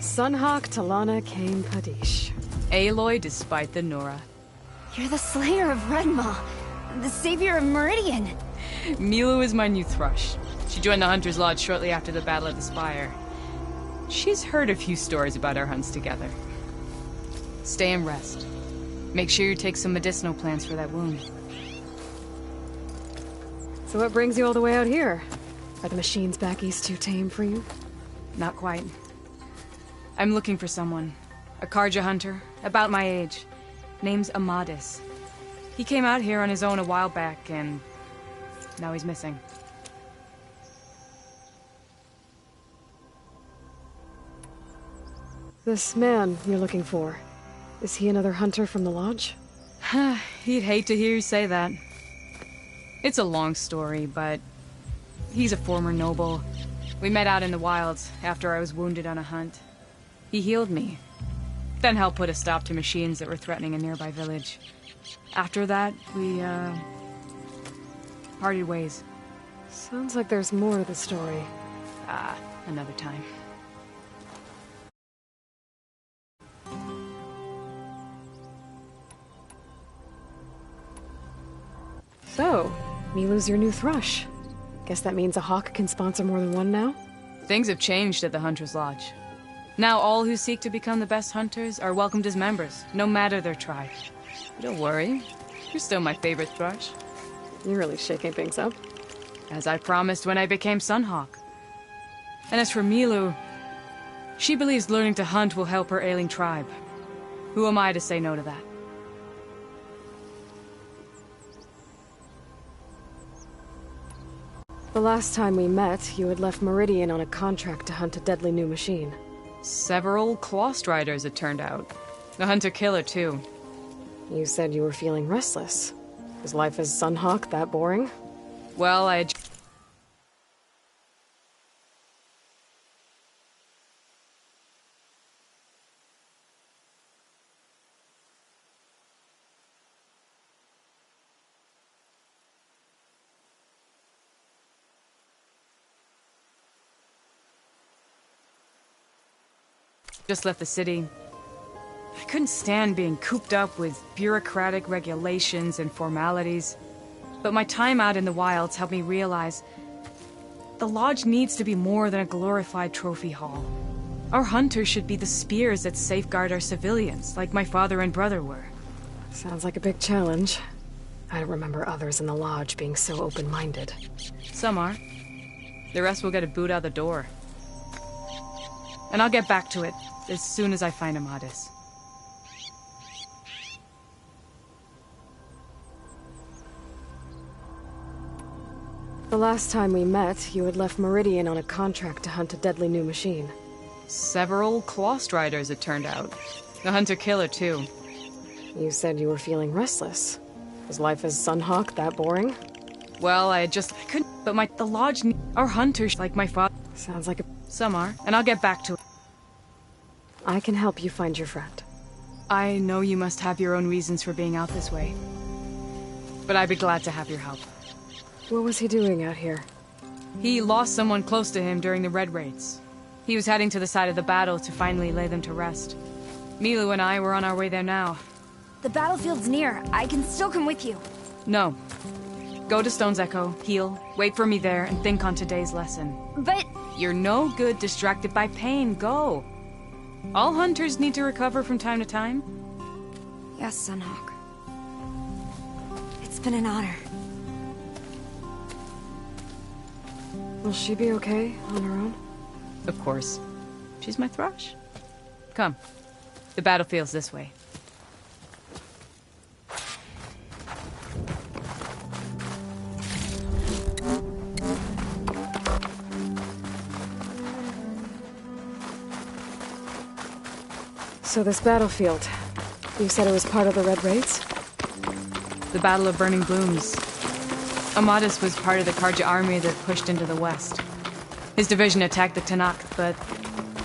Sunhawk Talana Kane Padish. Aloy despite the Nora. You're the slayer of Redmaw, the savior of Meridian. Milu is my new thrush. She joined the Hunter's Lodge shortly after the Battle of the Spire. She's heard a few stories about our hunts together. Stay and rest. Make sure you take some medicinal plants for that wound. So what brings you all the way out here? Are the machines back east too tame for you? Not quite. I'm looking for someone. A Karja hunter, about my age. Name's Amadis. He came out here on his own a while back, and now he's missing. This man you're looking for, is he another hunter from the Lodge? He'd hate to hear you say that. It's a long story, but he's a former noble. We met out in the wilds after I was wounded on a hunt. He healed me, then helped put a stop to machines that were threatening a nearby village. After that, we, parted ways. Sounds like there's more to the story. Another time. So, Milu's your new thrush. Guess that means a hawk can sponsor more than one now? Things have changed at the Hunter's Lodge. Now all who seek to become the best hunters are welcomed as members, no matter their tribe. But don't worry, you're still my favorite thrush. You're really shaking things up. As I promised when I became Sunhawk. And as for Milu, she believes learning to hunt will help her ailing tribe. Who am I to say no to that? The last time we met, you had left Meridian on a contract to hunt a deadly new machine. Several Clawstriders, it turned out. A hunter-killer, too. You said you were feeling restless. Is life as Sunhawk that boring? Well, I had just left the city. I couldn't stand being cooped up with bureaucratic regulations and formalities. But my time out in the wilds helped me realize the Lodge needs to be more than a glorified trophy hall. Our hunters should be the spears that safeguard our civilians, like my father and brother were. Sounds like a big challenge. I don't remember others in the Lodge being so open-minded. Some are. The rest will get a boot out the door. And I'll get back to it as soon as I find Amadis. The last time we met, you had left Meridian on a contract to hunt a deadly new machine. Several Clawstriders, it turned out. A hunter-killer, too. You said you were feeling restless. Is life as Sunhawk that boring? Well, I couldn't, but the Lodge are hunters like my father. Sounds like a... Some are, and I'll get back to it. I can help you find your friend. I know you must have your own reasons for being out this way. But I'd be glad to have your help. What was he doing out here? He lost someone close to him during the Red Raids. He was heading to the side of the battle to finally lay them to rest. Milu and I were on our way there now. The battlefield's near. I can still come with you. No. Go to Stone's Echo, heal, wait for me there, and think on today's lesson. But... You're no good distracted by pain. Go. All hunters need to recover from time to time. Yes, Sunhawk. It's been an honor. Will she be okay on her own? Of course. She's my thrush. Come. The battlefield's this way. So this battlefield, you said it was part of the Red Raids? The Battle of Burning Blooms. Amadis was part of the Karja army that pushed into the west. His division attacked the Tanakh, but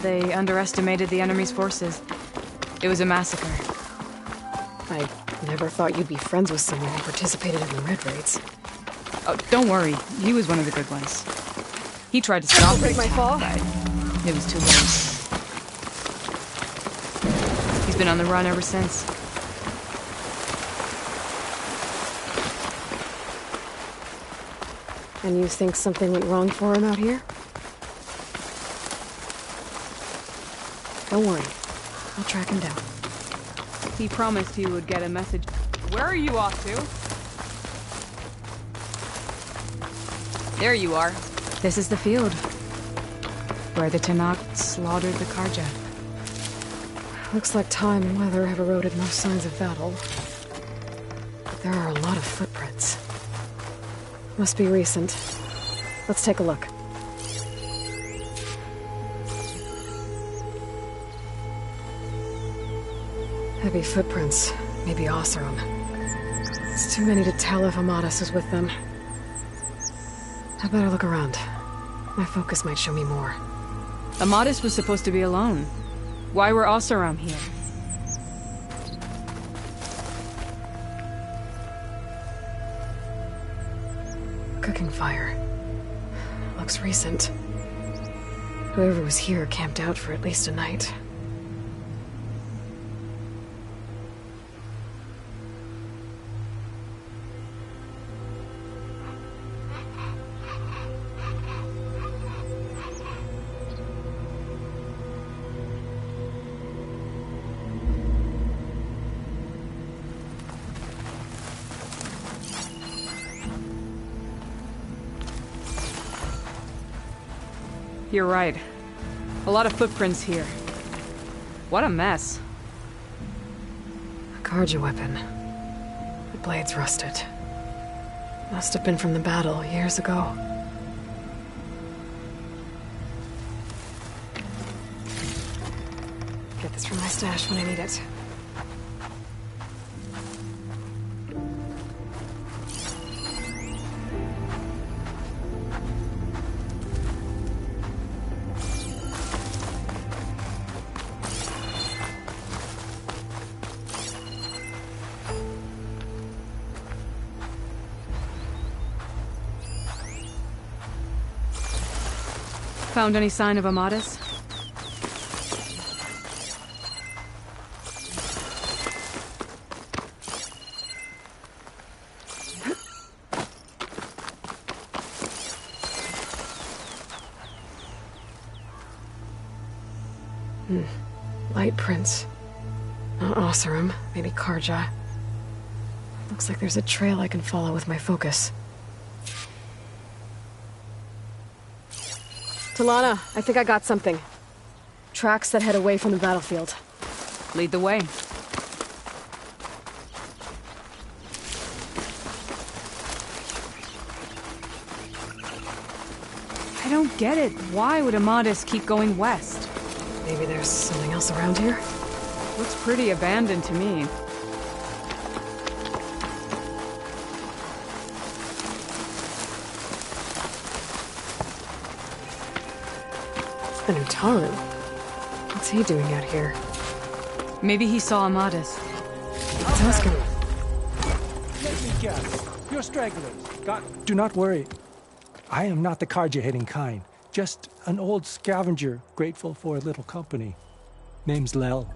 they underestimated the enemy's forces. It was a massacre. I never thought you'd be friends with someone who participated in the Red Raids. Oh, don't worry. He was one of the good ones. He tried to stop Break the my attack, fall? but it was too late. He's been on the run ever since. And you think something went wrong for him out here? Don't worry. I'll track him down. He promised he would get a message. Where are you off to? There you are. This is the field. Where the Tanakh slaughtered the Karja. Looks like time and weather have eroded most signs of battle. But there are a lot of footprints. Must be recent. Let's take a look. Heavy footprints. Maybe Oseram. It's too many to tell if Amadas is with them. I better look around. My focus might show me more. Amadis was supposed to be alone. Why were Oseram here? Cooking fire. Looks recent. Whoever was here camped out for at least a night. You're right. A lot of footprints here. What a mess. A Karja weapon. The blade's rusted. Must have been from the battle years ago. Get this from my stash when I need it. Found any sign of Amadis? Light prints. Not Oseram, maybe Karja. Looks like there's a trail I can follow with my focus. Talana, I think I got something. Tracks that head away from the battlefield. Lead the way. I don't get it. Why would Amadis keep going west? Maybe there's something else around here? Looks pretty abandoned to me. An Utaru. What's he doing out here? Maybe he saw Amadis. Let's ask him. Let me guess. You're stragglers. Do not worry. I am not the Karja-hating kind. Just an old scavenger grateful for a little company. Name's Lel.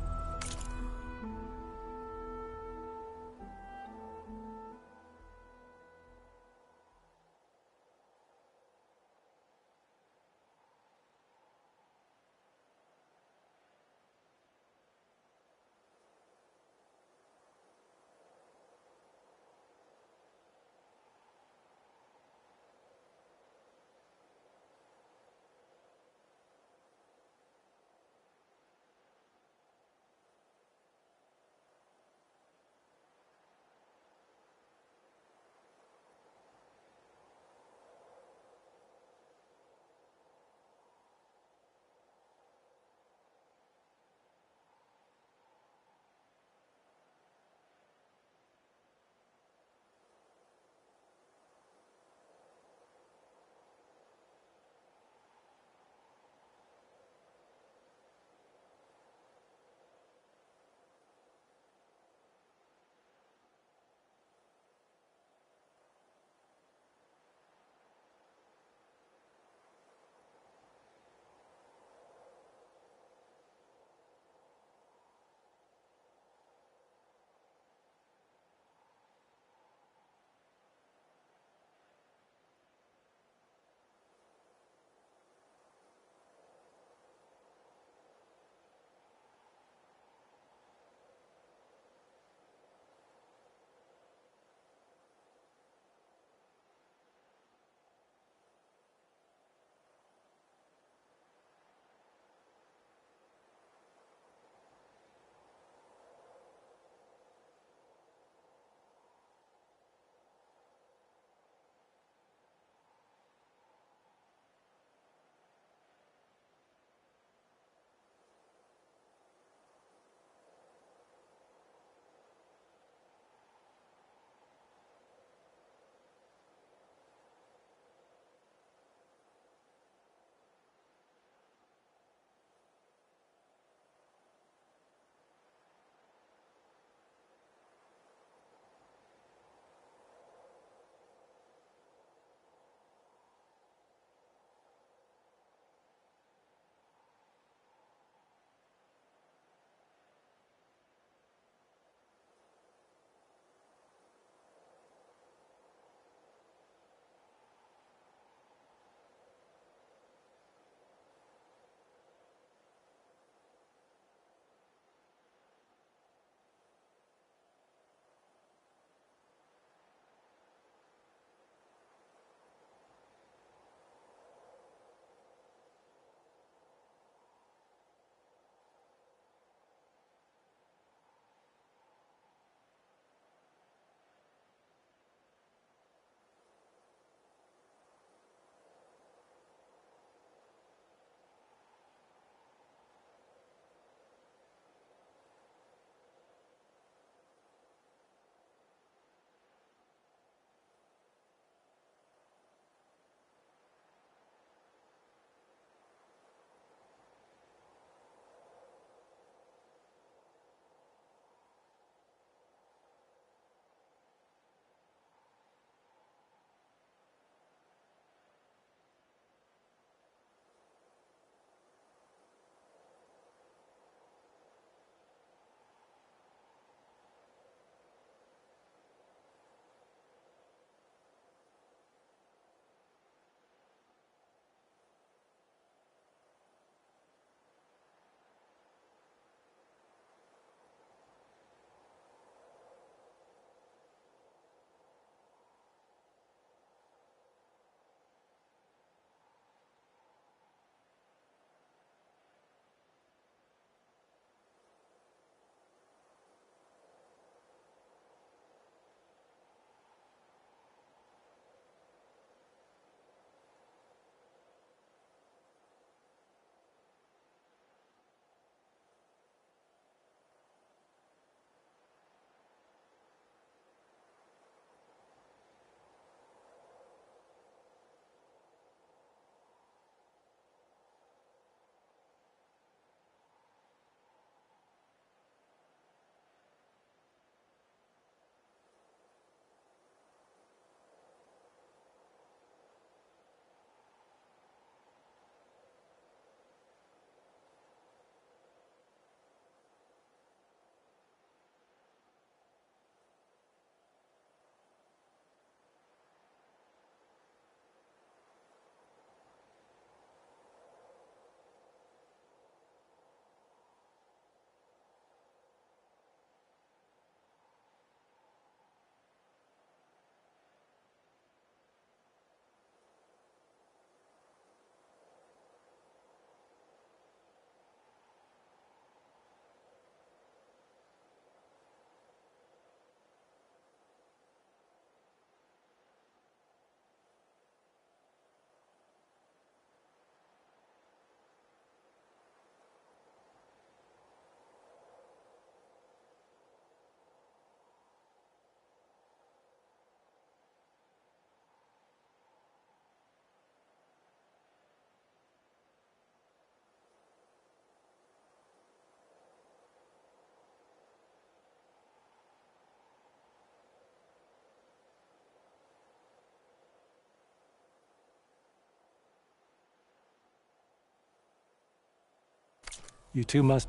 You two must...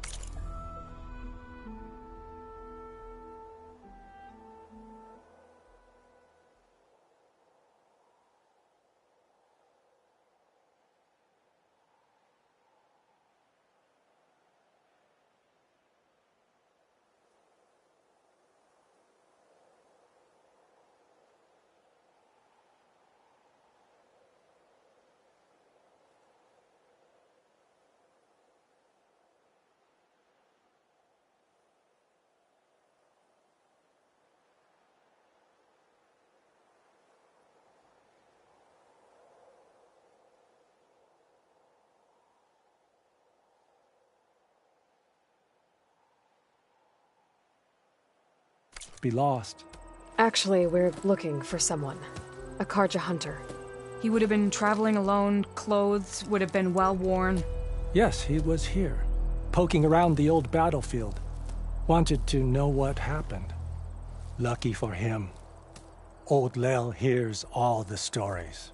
be lost. Actually, we're looking for someone. A Karja hunter. He would have been traveling alone, clothes would have been well worn. Yes, he was here, poking around the old battlefield. Wanted to know what happened. Lucky for him, Old Lel hears all the stories.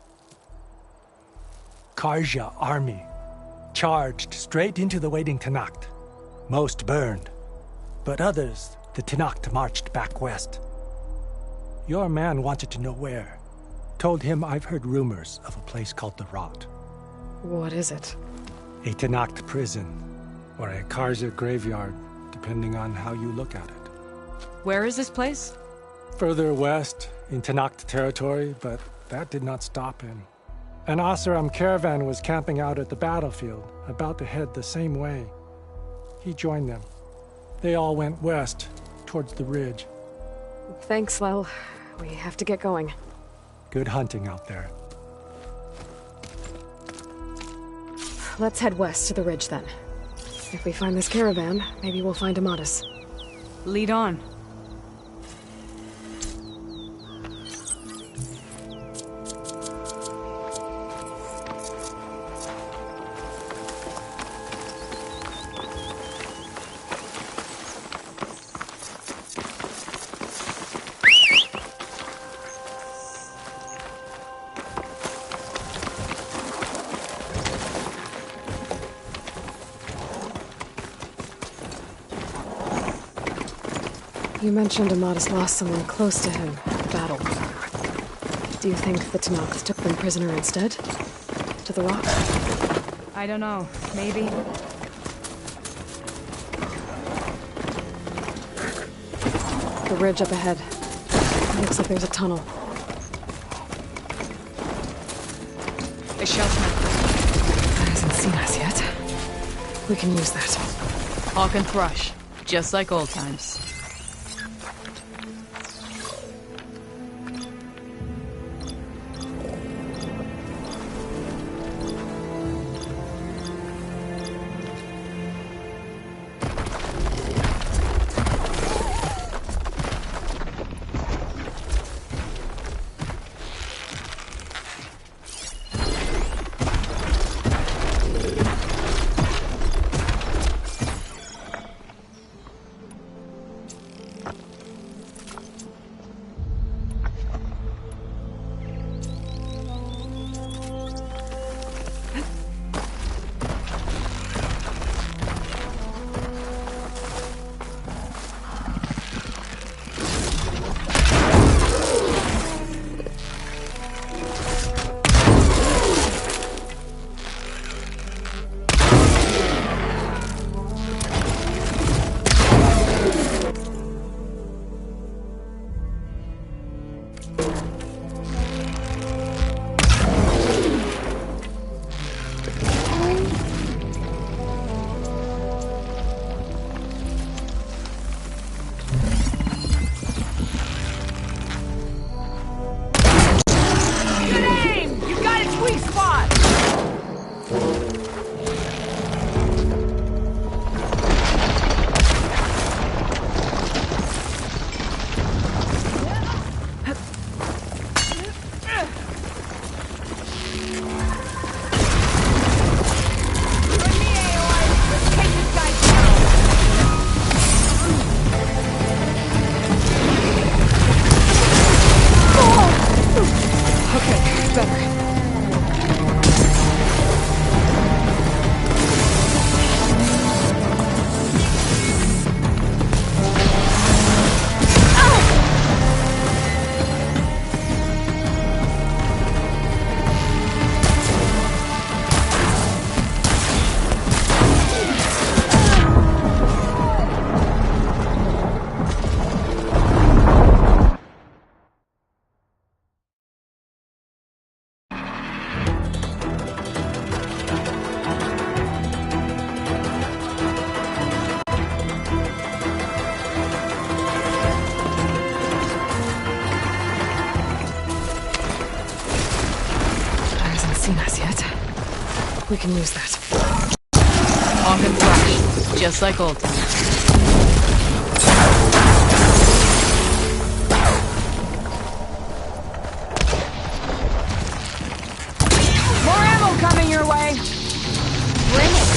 Karja army charged straight into the waiting Tenakth. Most burned, but others, the Tenakth marched back west. Your man wanted to know where. Told him I've heard rumors of a place called the Rot. What is it? A Tenakth prison, or a Karja graveyard, depending on how you look at it. Where is this place? Further west, in Tenakth territory, but that did not stop him. An Oseram caravan was camping out at the battlefield, about to head the same way. He joined them. They all went west, towards the ridge. Thanks, Lel. We have to get going. Good hunting out there. Let's head west to the ridge then. If we find this caravan, maybe we'll find Amatis. Lead on. You mentioned Amatis lost someone close to him at the battle. Do you think the Tenakth took them prisoner instead? To the Rock? I don't know. Maybe. The ridge up ahead. Looks like there's a tunnel. A shell sniper. That hasn't seen us yet. We can use that. Hawk and Thrush. Just like old times. We can use that. Honk and flash, just like old times. More ammo coming your way! Bring it!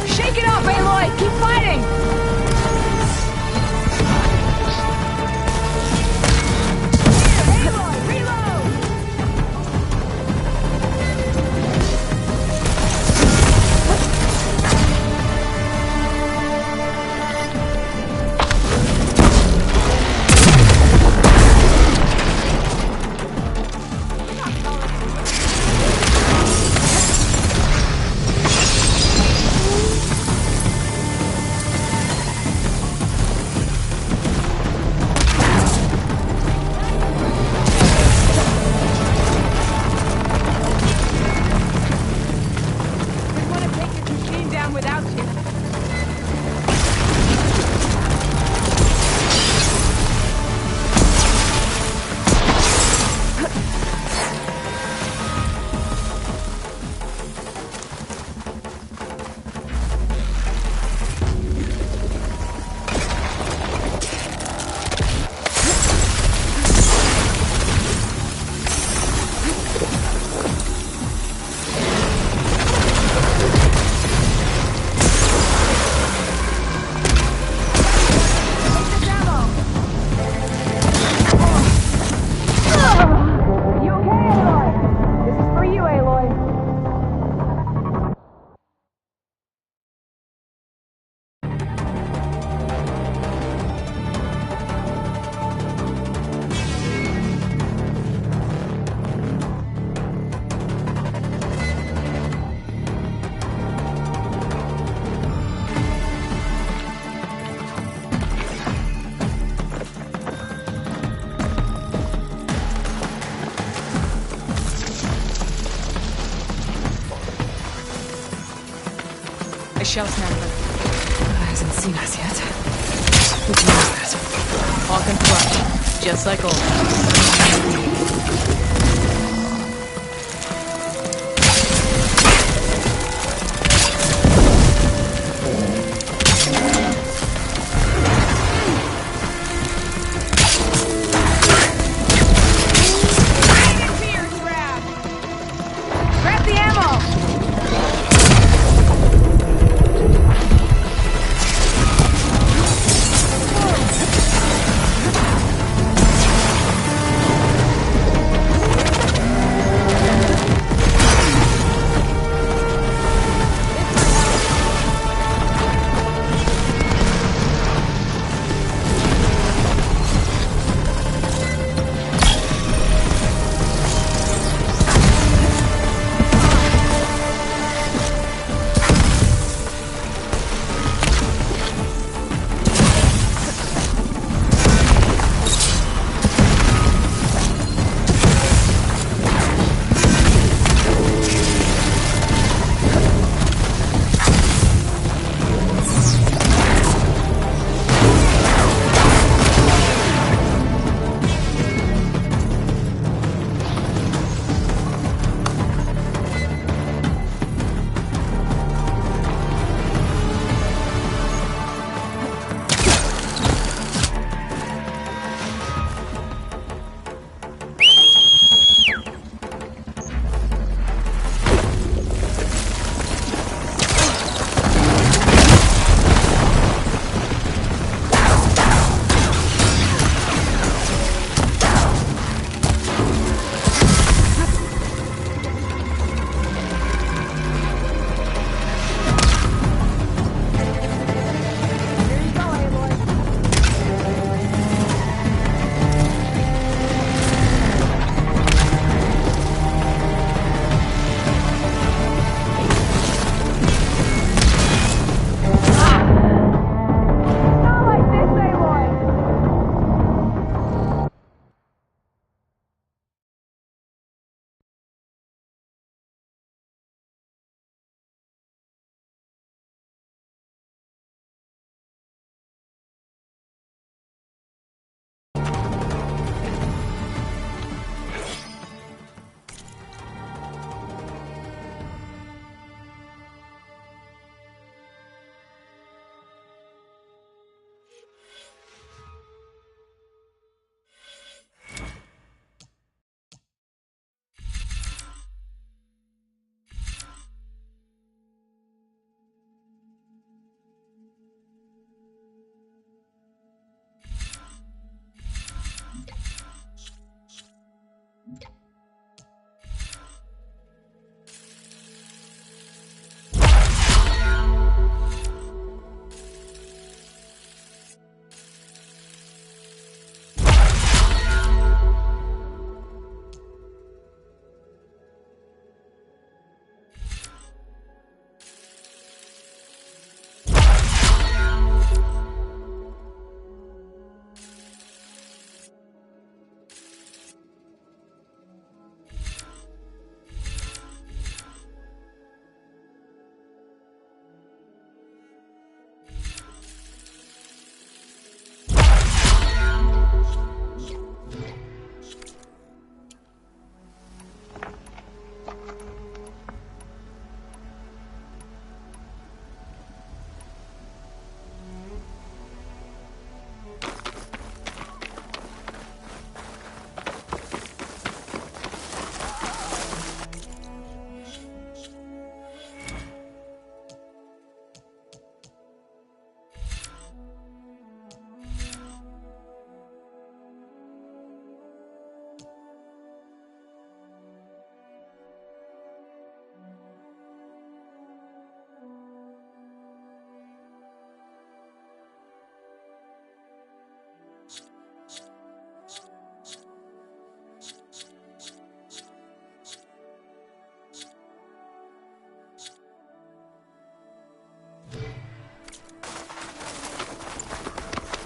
Shake it off, Aloy! Keep fighting! Aloy, reload! We want to take this machine down without you. You okay, Aloy? This is for you, Aloy. I shall snap her. Hasn't seen us yet. We can use that. Honk and flash, just like old times. Grab the ammo!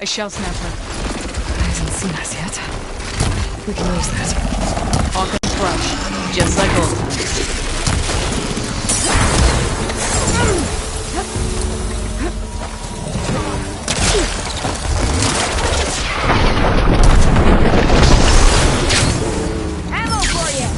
A shell snapper. Hasn't seen us yet. We can use that. Hawkins brush, just like old times. Ammo for you!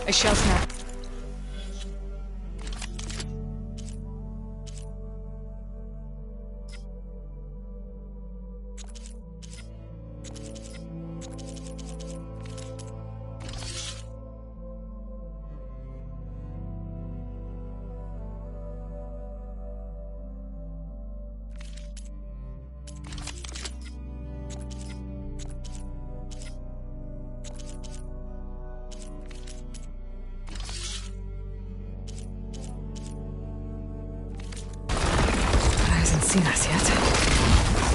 A shell snap. seen us yet.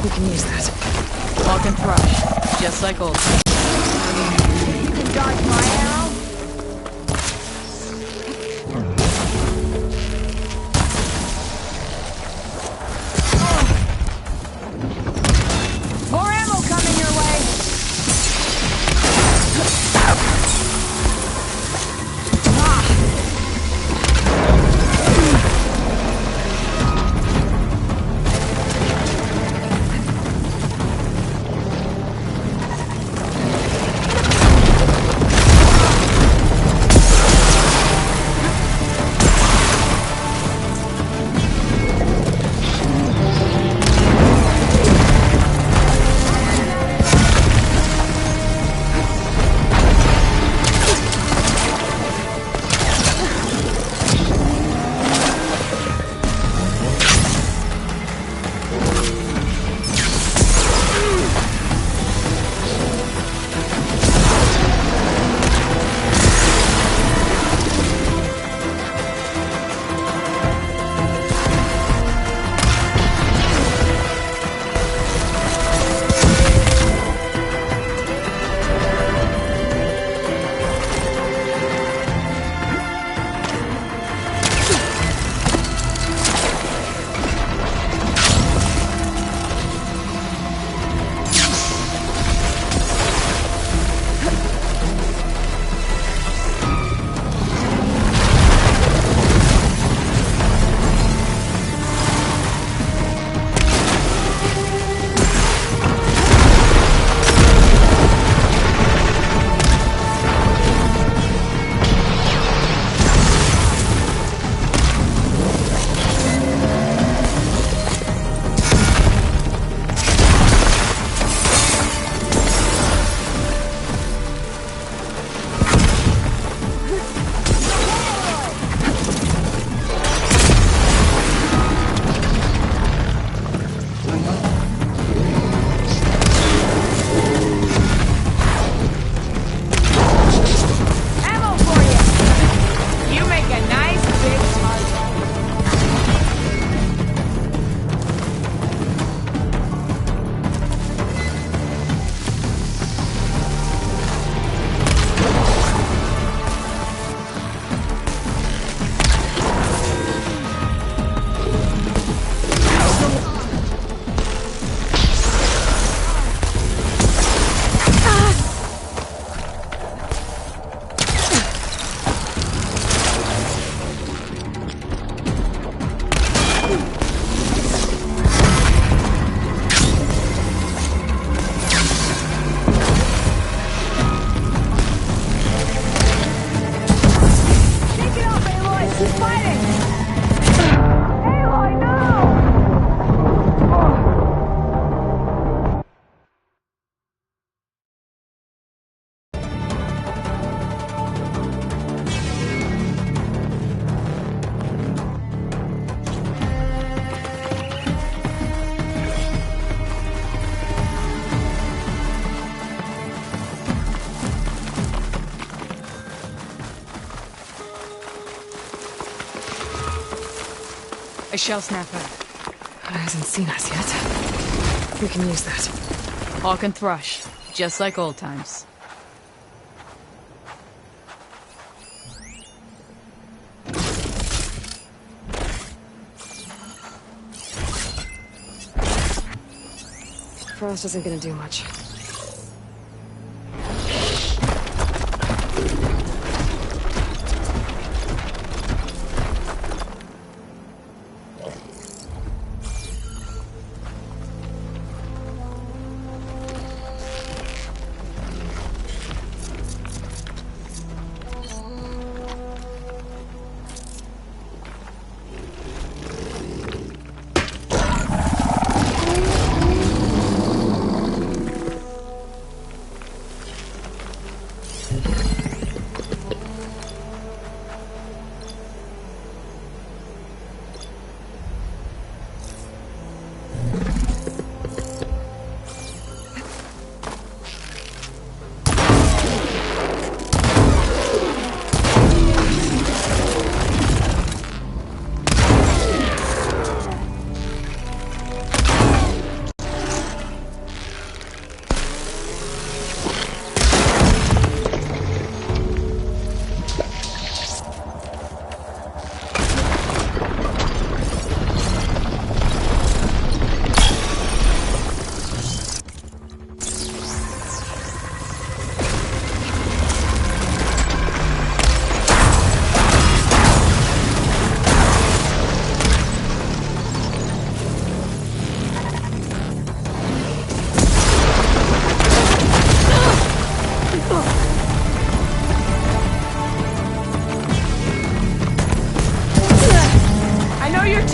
We can use that. Hawk and Thrush, just like old times. You can dodge my arrow? More ammo coming your way! A shell snapper. It hasn't seen us yet. We can use that. Hawk and Thrush, just like old times. Frost isn't gonna do much.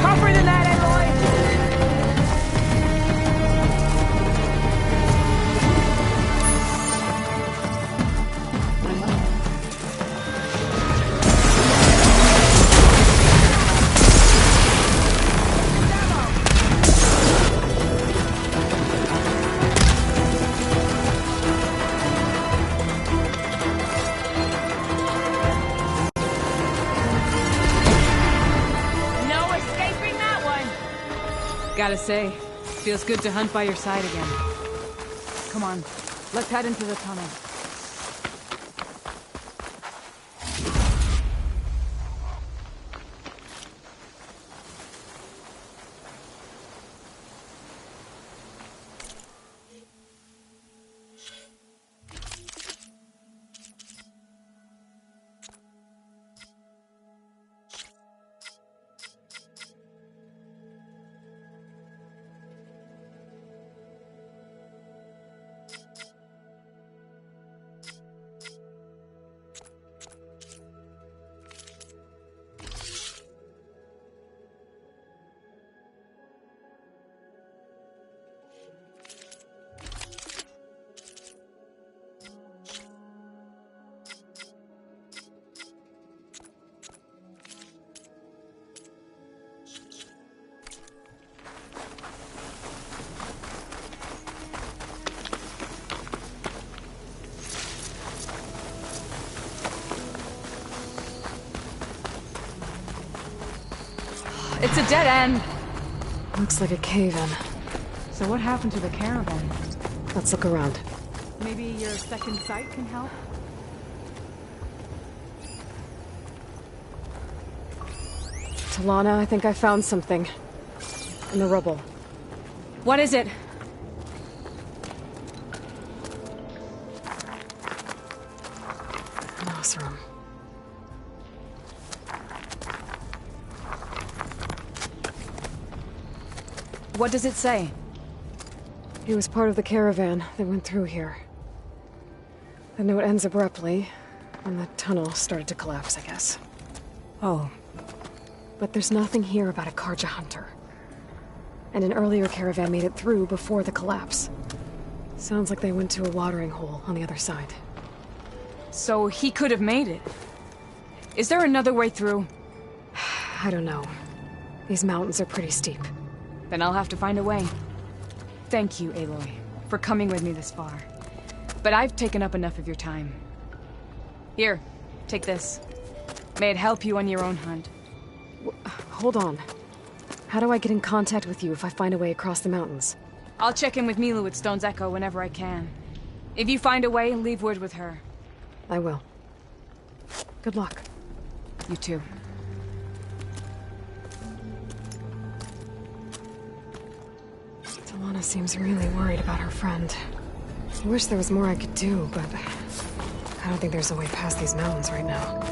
tougher than that, Aloy! Gotta say, feels good to hunt by your side again. Come on, let's head into the tunnel. It's a dead end. Looks like a cave-in. So what happened to the caravan? Let's look around. Maybe your second sight can help? Talana, I think I found something. In the rubble. What is it? Nostrum. What does it say? He was part of the caravan that went through here. The note ends abruptly, and the tunnel started to collapse, I guess. Oh. But there's nothing here about a Karja hunter. And an earlier caravan made it through before the collapse. Sounds like they went to a watering hole on the other side. So he could have made it. Is there another way through? I don't know. These mountains are pretty steep. Then I'll have to find a way. Thank you, Aloy, for coming with me this far. But I've taken up enough of your time. Here, take this. May it help you on your own hunt. Hold on. How do I get in contact with you if I find a way across the mountains? I'll check in with Milu at Stone's Echo whenever I can. If you find a way, leave word with her. I will. Good luck. You too. Talana seems really worried about her friend. I wish there was more I could do, but I don't think there's a way past these mountains right now.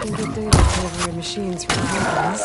Good day to delivery machines from humans.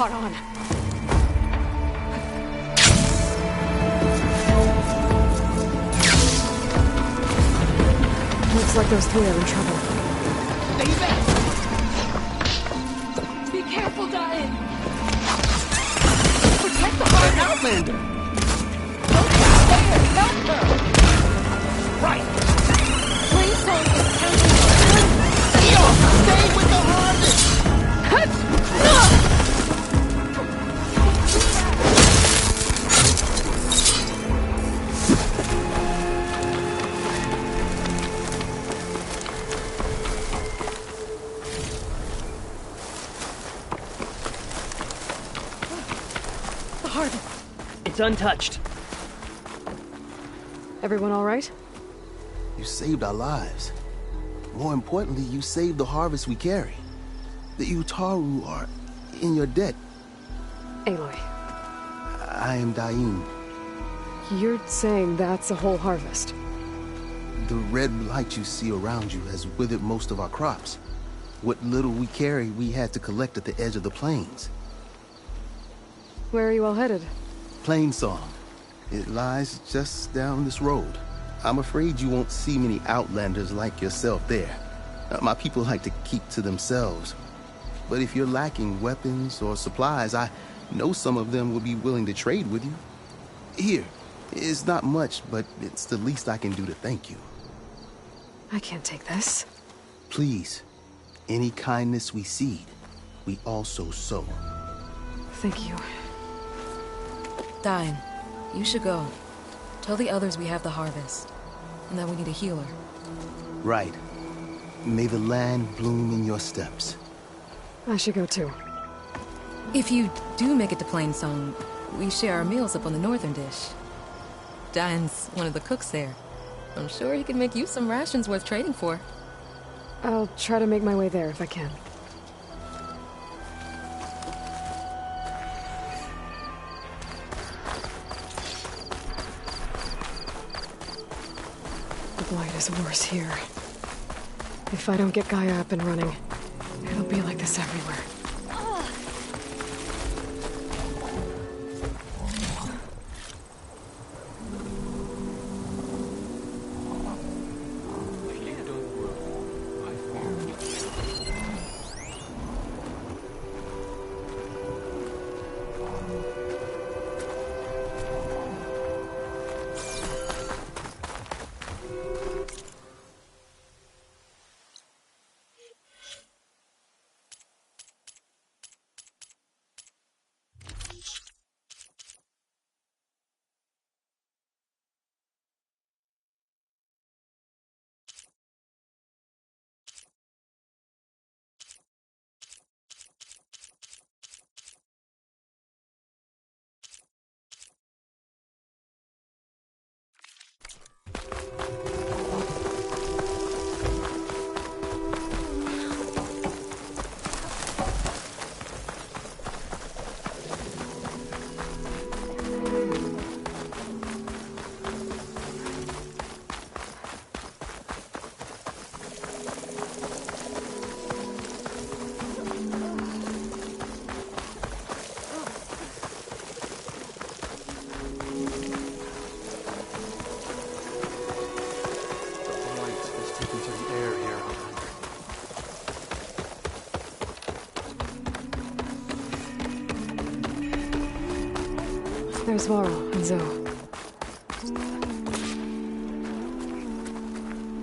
caught on. Looks like those three are in trouble. Be careful, Diane! Protect the heart! Outlander! Help her! Right! Plainsong is counting. Stay with the harvest! The harvest. It's untouched. Everyone all right? You saved our lives. More importantly, you saved the harvest we carry. The Utaru are in your debt. Aloy, I am Daim. you're saying that's a whole harvest? The red blight you see around you has withered most of our crops. What little we carry, we had to collect at the edge of the plains. Where are you all headed? Plainsong. It lies just down this road. I'm afraid you won't see many outlanders like yourself there. My people like to keep to themselves. But if you're lacking weapons or supplies, I know some of them would be willing to trade with you. Here, it's not much, but it's the least I can do to thank you. I can't take this. Please, any kindness we seed, we also sow. Thank you. Diane, you should go. Tell the others we have the harvest, and that we need a healer. Right. May the land bloom in your steps. I should go too. If you do make it to Plainsong, we share our meals up on the northern dish. Diane's one of the cooks there. I'm sure he could make you some rations worth trading for. I'll try to make my way there if I can. The blight is worse here. If I don't get Gaia up and running, it'll be like this everywhere. There's Varl and Zoe.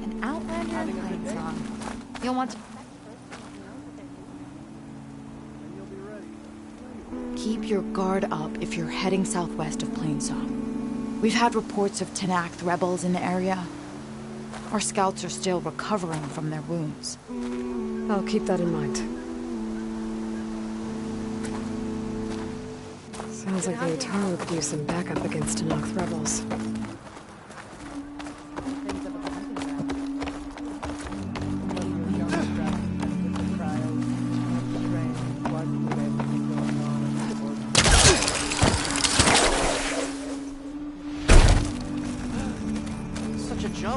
An outlander in Plainsong. You'll want to... Keep your guard up if you're heading southwest of Plainsong. We've had reports of Tenakth rebels in the area. Our scouts are still recovering from their wounds. I'll keep that in mind. Sounds like the Utaru could use some backup against Tenakth rebels.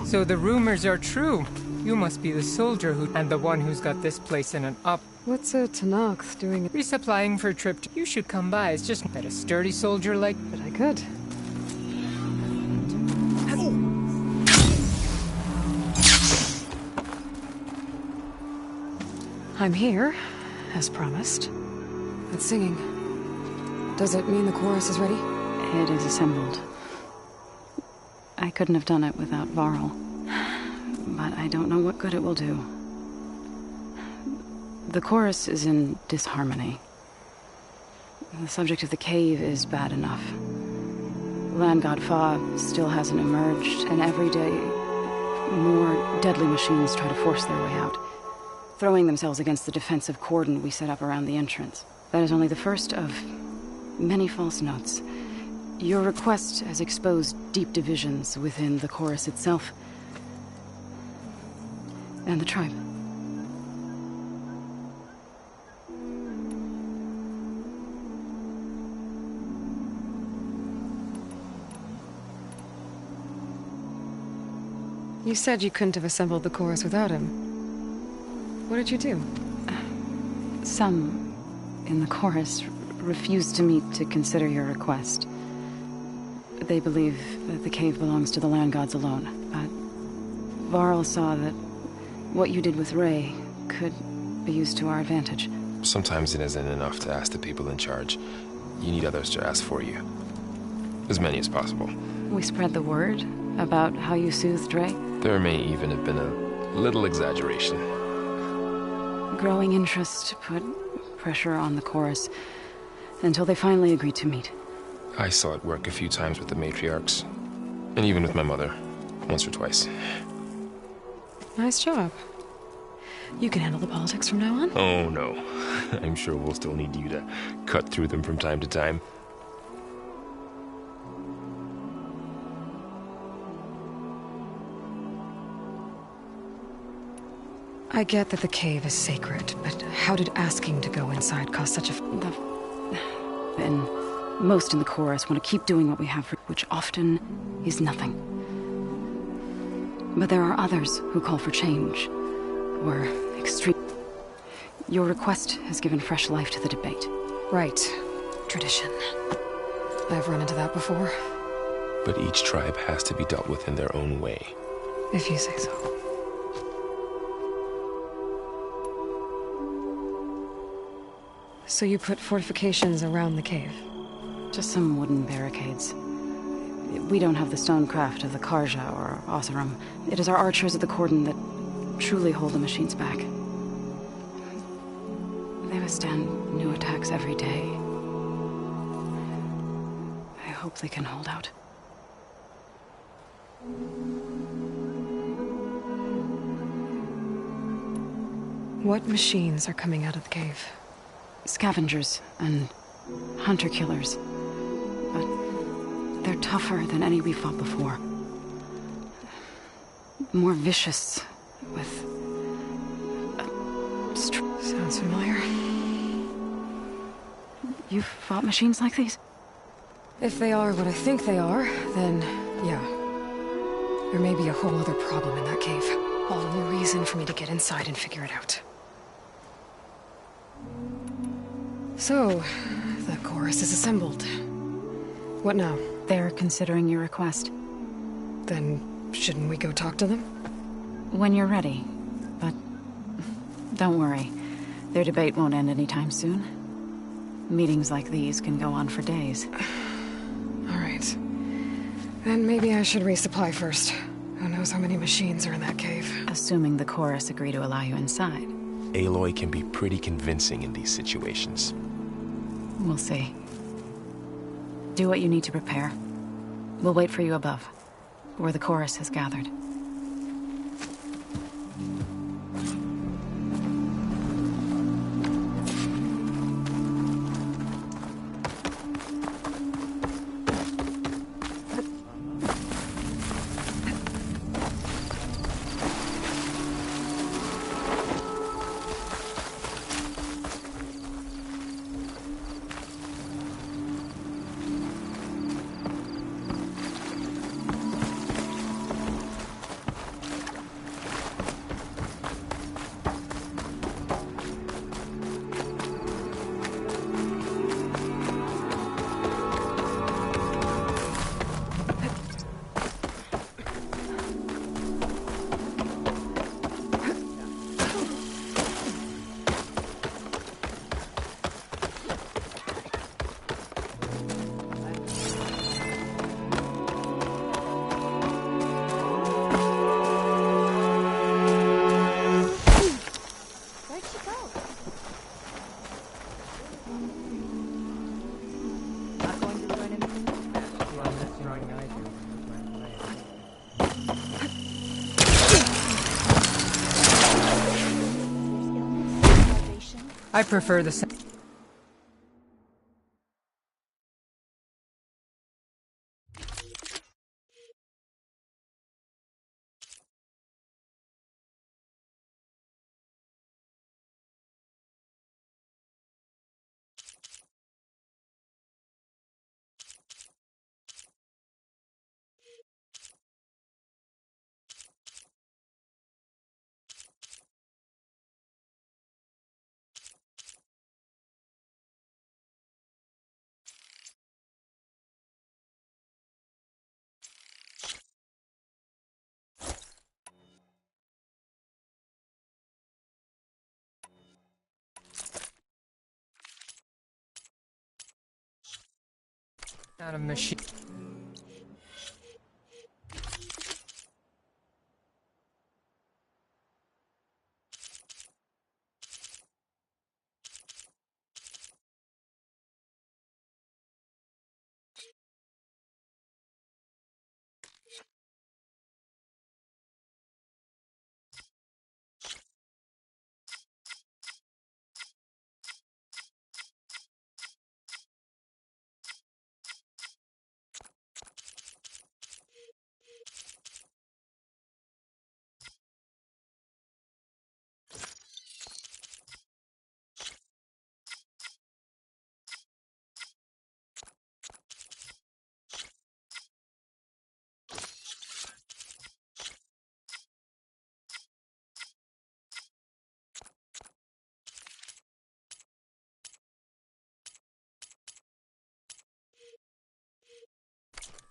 So the rumors are true. You must be the soldier and the one who's got this place in an up. What's a Tanakh doing? Resupplying for a trip. You should come by. It's just that a sturdy soldier like... But I could. I'm here, as promised. But singing. Does it mean the chorus is ready? It is assembled. I couldn't have done it without Varl. But I don't know what good it will do. The chorus is in disharmony. The subject of the cave is bad enough. Land God Fa still hasn't emerged, and every day more deadly machines try to force their way out, throwing themselves against the defensive cordon we set up around the entrance. That is only the first of many false notes. Your request has exposed deep divisions within the chorus itself and the tribe. You said you couldn't have assembled the chorus without him. What did you do? Some in the chorus refused to meet to consider your request. They believe that the cave belongs to the land gods alone, but Varl saw that what you did with Ray could be used to our advantage. Sometimes it isn't enough to ask the people in charge. You need others to ask for you. As many as possible. We spread the word about how you soothed Ray. There may even have been a little exaggeration. Growing interest put pressure on the chorus until they finally agreed to meet. I saw it work a few times with the matriarchs, and even with my mother, once or twice. Nice job. You can handle the politics from now on? Oh no, I'm sure we'll still need you to cut through them from time to time. I get that the cave is sacred, but how did asking to go inside cause such a... And most in the chorus want to keep doing what we have, which often is nothing. But there are others who call for change, or extreme. Your request has given fresh life to the debate. Right. Tradition. I've run into that before. But each tribe has to be dealt with in their own way. If you say so. So you put fortifications around the cave? Just some wooden barricades. We don't have the stonecraft of the Karja or Oseram. It is our archers at the cordon that truly hold the machines back. They withstand new attacks every day. I hope they can hold out. What machines are coming out of the cave? Scavengers and hunter-killers. But they're tougher than any we fought before. More vicious, with... Sounds familiar. You've fought machines like these? If they are what I think they are, then yeah. There may be a whole other problem in that cave. All the more reason for me to get inside and figure it out. So, the chorus is assembled. What now? They're considering your request. Then, shouldn't we go talk to them? When you're ready. But don't worry. Their debate won't end anytime soon. Meetings like these can go on for days. All right. Then maybe I should resupply first. Who knows how many machines are in that cave? Assuming the chorus agree to allow you inside. Aloy can be pretty convincing in these situations. We'll see. Do what you need to prepare. We'll wait for you above, where the chorus has gathered. I prefer the sound of machine.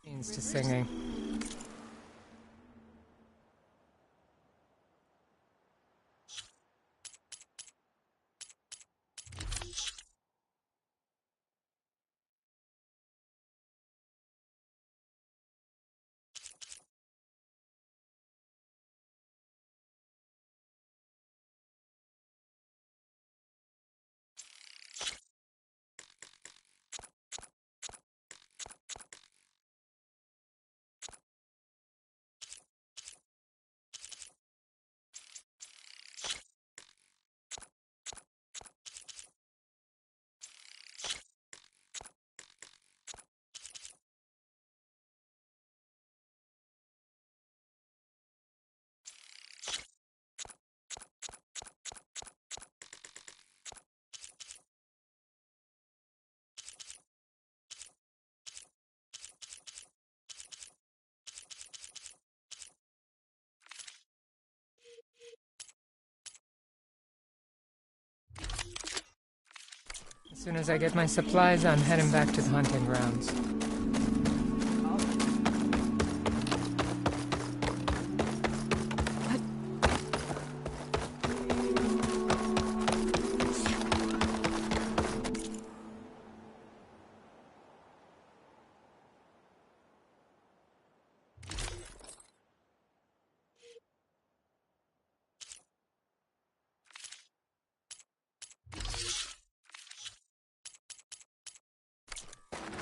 Means to singing. As soon as I get my supplies, I'm heading back to the hunting grounds.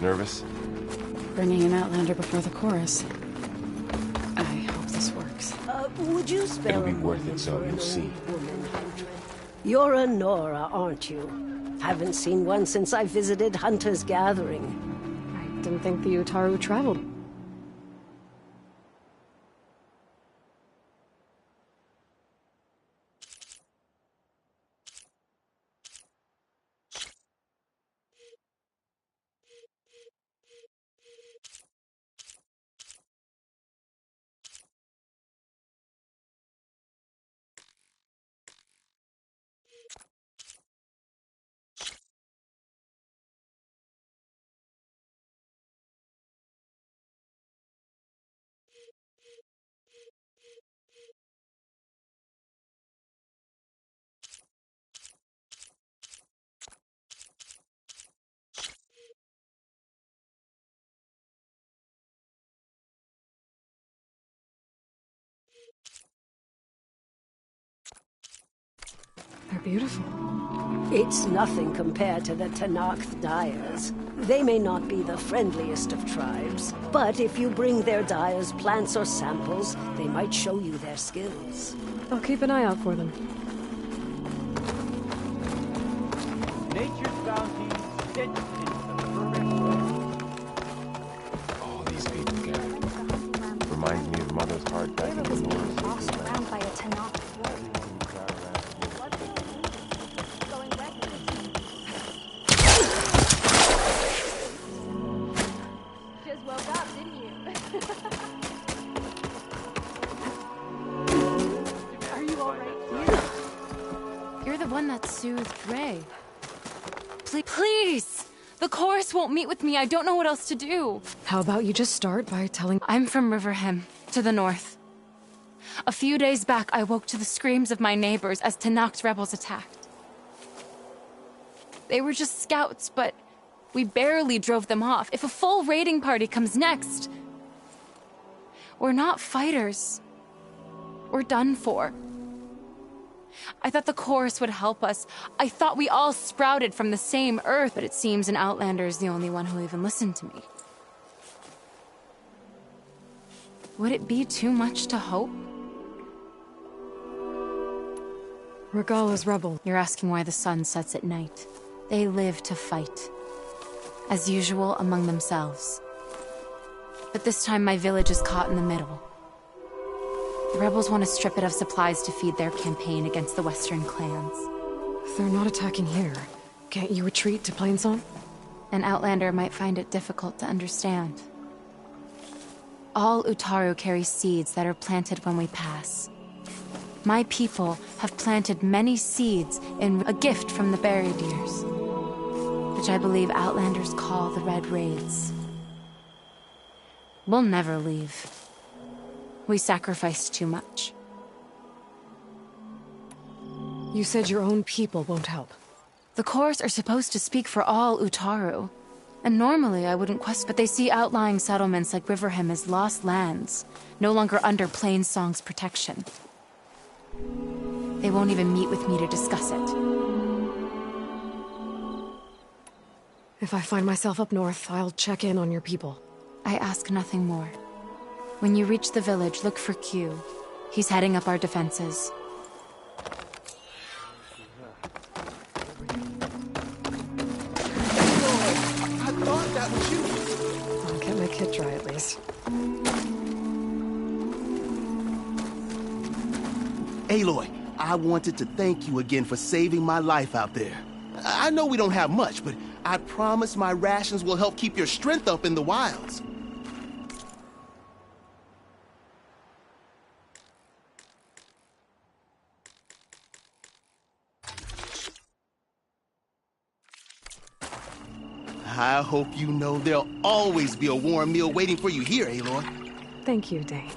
Nervous? Bringing an outlander before the chorus. I hope this works. Would you spare It'll be a worth it, moment so for you'll an see. old woman, Huntress? You're a Nora, aren't you? Haven't seen one since I visited Hunter's Gathering. I didn't think the Utaru traveled. They're beautiful. It's nothing compared to the Tenakth Dyers. They may not be the friendliest of tribes, but if you bring their dyers plants or samples, they might show you their skills. I'll keep an eye out for them. All these people gathered. Reminds me of Mother's heart back in the north. Bossed around by a Tanakh. Just woke up, didn't you? Are you alright? You're the one that soothed Ray. Please! The chorus won't meet with me. I don't know what else to do. How about you just start by telling... I'm from Riverham, to the north. A few days back, I woke to the screams of my neighbors as Tanakh rebels attacked. They were just scouts, but we barely drove them off. If a full raiding party comes next... We're not fighters. We're done for. I thought the chorus would help us. I thought we all sprouted from the same earth, but it seems an Outlander is the only one who'll even listen to me. Would it be too much to hope? Regala's rebel. You're asking why the sun sets at night. They live to fight. As usual, among themselves. But this time my village is caught in the middle. The rebels want to strip it of supplies to feed their campaign against the western clans. If they're not attacking here, can't you retreat to Plainsong? An Outlander might find it difficult to understand. All Utaru carry seeds that are planted when we pass. My people have planted many seeds in a gift from the buried years, which I believe Outlanders call the Red Raids. We'll never leave. We sacrificed too much. You said your own people won't help. The chorus are supposed to speak for all Utaru. And normally I wouldn't question, but they see outlying settlements like Riverham as lost lands, no longer under Plainsong's protection. They won't even meet with me to discuss it. If I find myself up north, I'll check in on your people. I ask nothing more. When you reach the village, look for Q. He's heading up our defenses. I thought that was you. I'll get my kit dry at least. Aloy, I wanted to thank you again for saving my life out there. I know we don't have much, but I promise my rations will help keep your strength up in the wilds. I hope you know there'll always be a warm meal waiting for you here, Aloy. Thank you, Dane.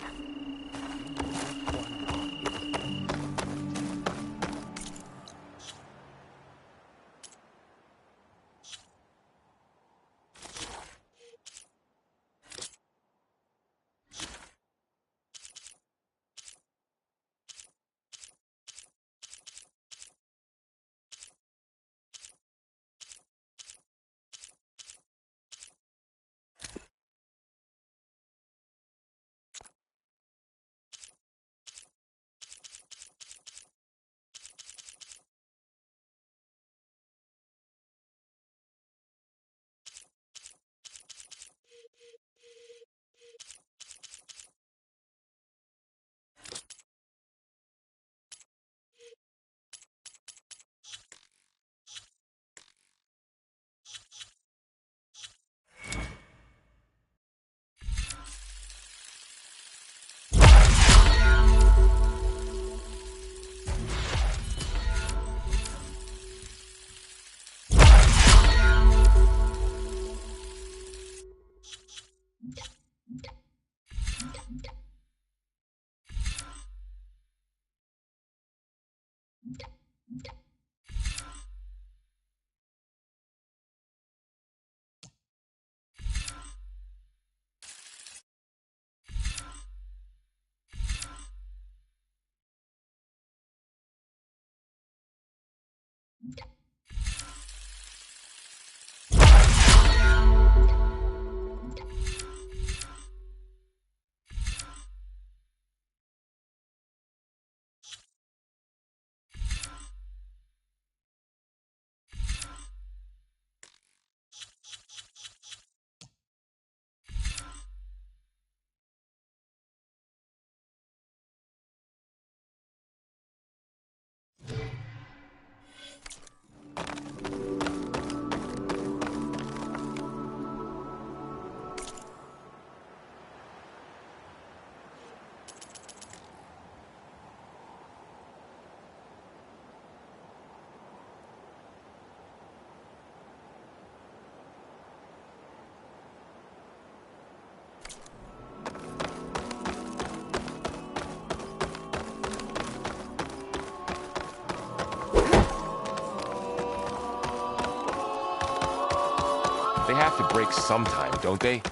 They have to break sometime, don't they?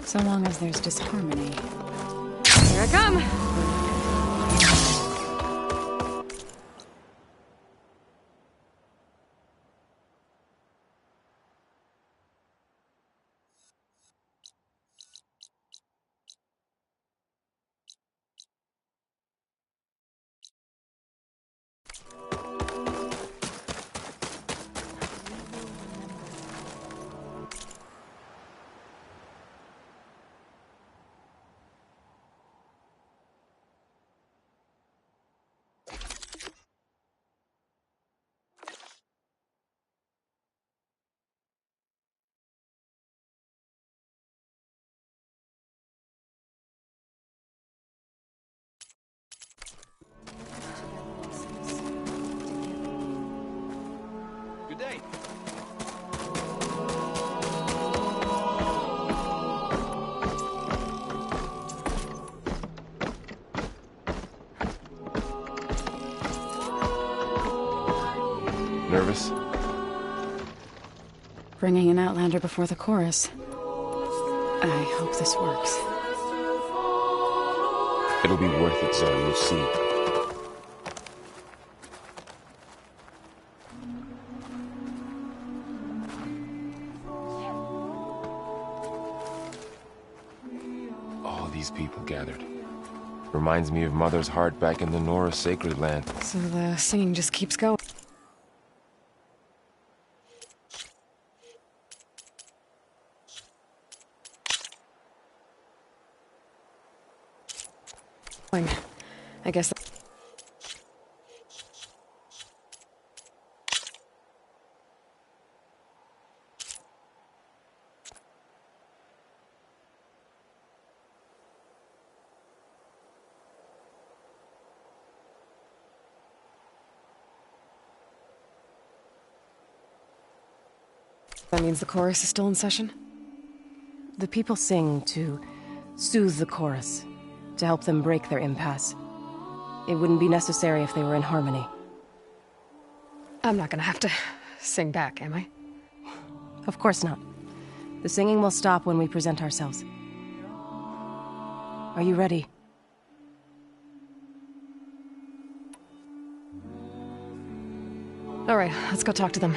So long as there's disharmony. Here I come! Good day. Nervous? Bringing an Outlander before the chorus. I hope this works. It'll be worth it, Zoe, you'll see. All these people gathered. Reminds me of Mother's heart back in the Nora sacred land. So the singing just keeps going. I guess that means the chorus is still in session? The people sing to soothe the chorus, to help them break their impasse. It wouldn't be necessary if they were in harmony. I'm not gonna have to sing back, am I? Of course not. The singing will stop when we present ourselves. Are you ready? All right, let's go talk to them.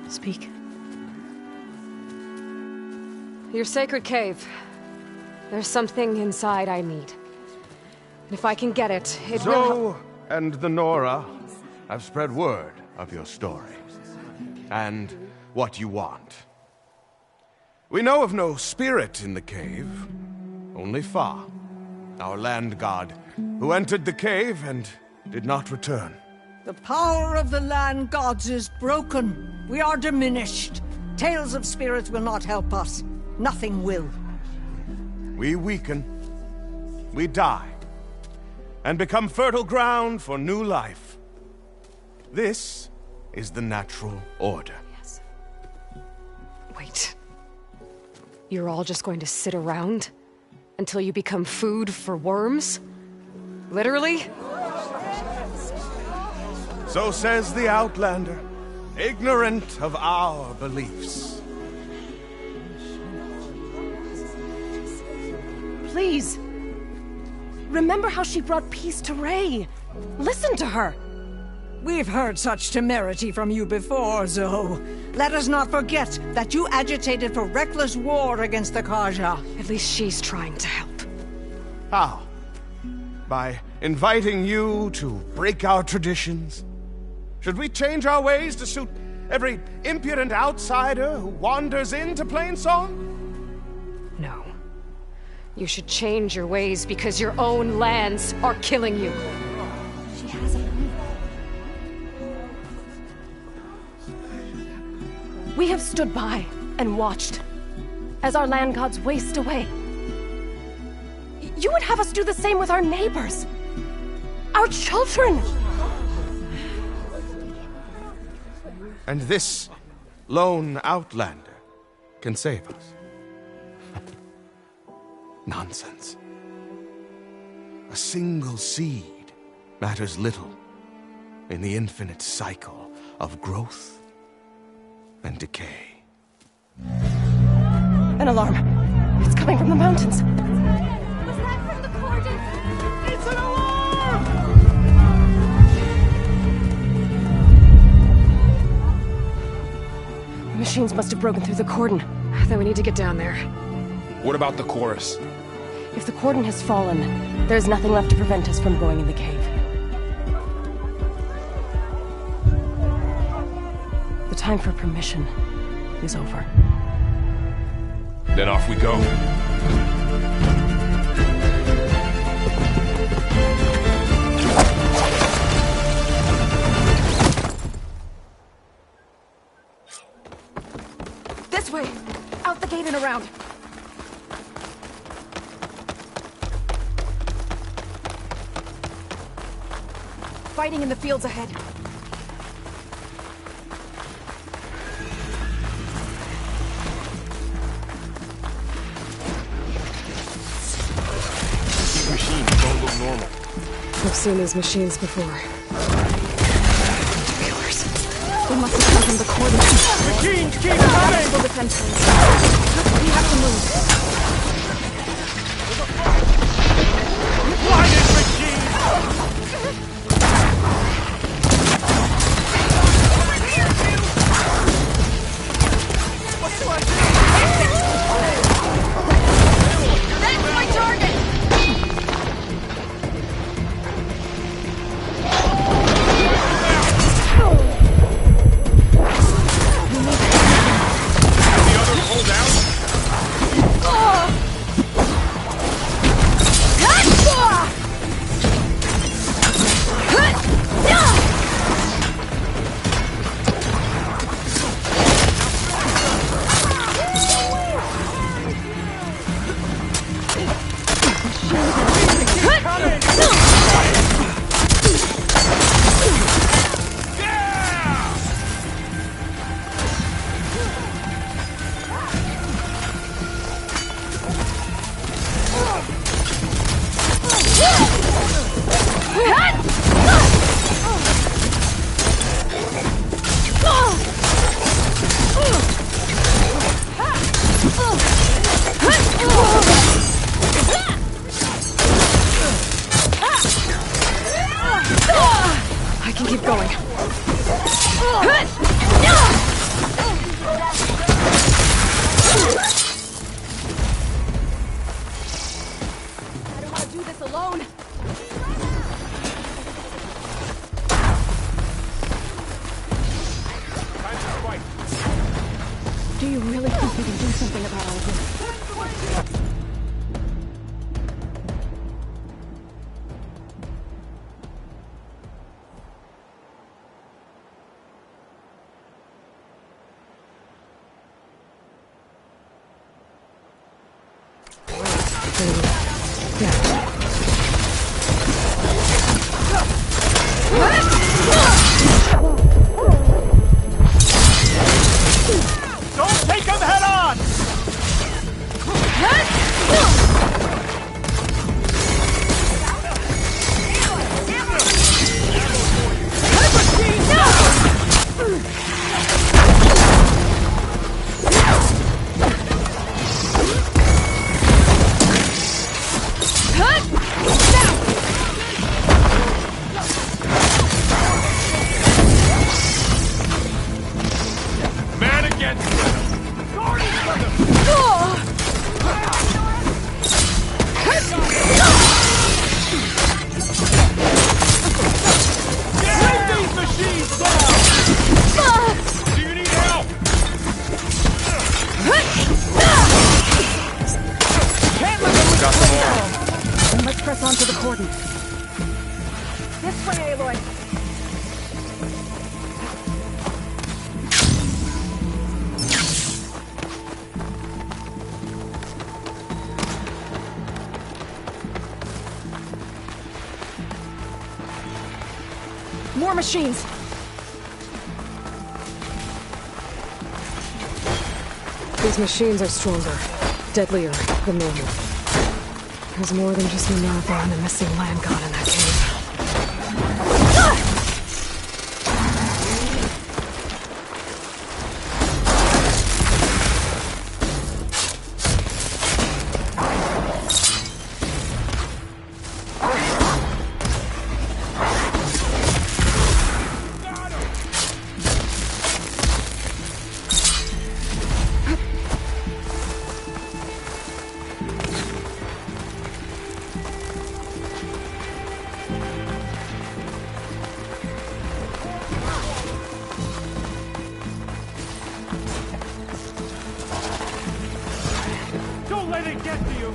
Speak. Your sacred cave. There's something inside I need. And if I can get it, it will Zoe and the Nora have spread word of your story. And what you want. We know of no spirit in the cave. Only Fa, our land god, who entered the cave and did not return. The power of the land gods is broken. We are diminished. Tales of spirits will not help us. Nothing will. We weaken. We die. And become fertile ground for new life. This is the natural order. Yes. Wait. You're all just going to sit around until you become food for worms? Literally? So says the Outlander, ignorant of our beliefs. Please. Remember how she brought peace to Ray. Listen to her. We've heard such temerity from you before, Zoe. Let us not forget that you agitated for reckless war against the Kaja. At least she's trying to help. How? By inviting you to break our traditions? Should we change our ways to suit every impudent outsider who wanders into Plainsong? No. You should change your ways because your own lands are killing you. She has a point. We have stood by and watched as our land gods waste away. You would have us do the same with our neighbors, our children. And this lone outlander can save us. Nonsense. A single seed matters little in the infinite cycle of growth and decay. An alarm. It's coming from the mountains. Was that from the cordon? It's an alarm! The machines must have broken through the cordon. Then we need to get down there. What about the chorus? If the cordon has fallen, there's nothing left to prevent us from going in the cave. The time for permission is over. Then off we go. This way! Out the gate and around! Fighting in the fields ahead. These machines don't look normal. I've seen these machines before. Killers. They must have come from the cordon. Machines keep coming! Full defense. We have to move. Blinded machine! That's my target! The others hold out? I can keep going. I don't want to do this alone. Time to fight. Do you really think we can do something about all this? Don't take him head on! More machines! These machines are stronger, deadlier than normal. There's more than just Minerva and a missing land god in that cave. Don't let it get to you!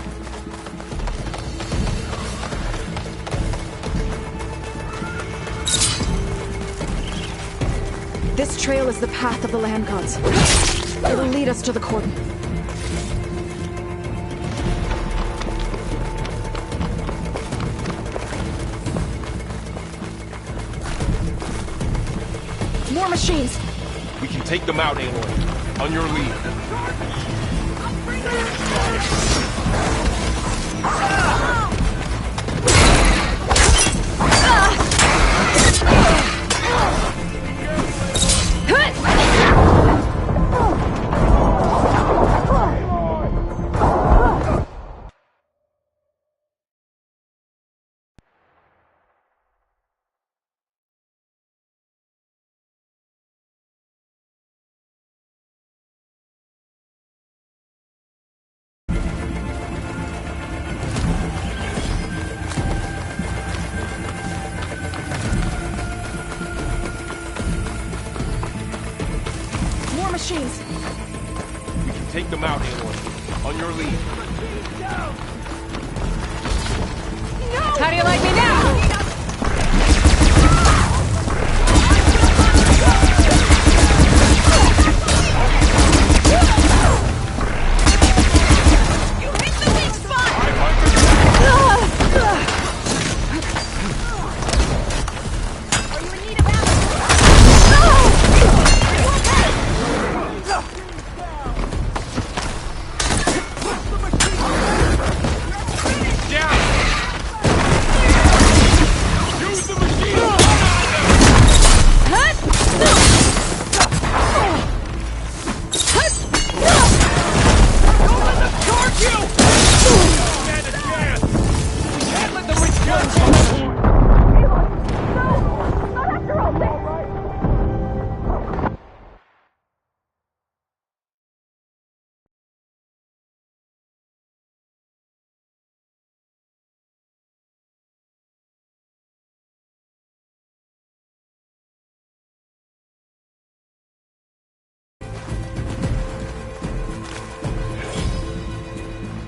This trail is the path of the land gods. It'll lead us to the cordon. More machines! We can take them out, Aloy. On your lead. More machines! We can take them out, Aloy. On your lead. How do you like me now?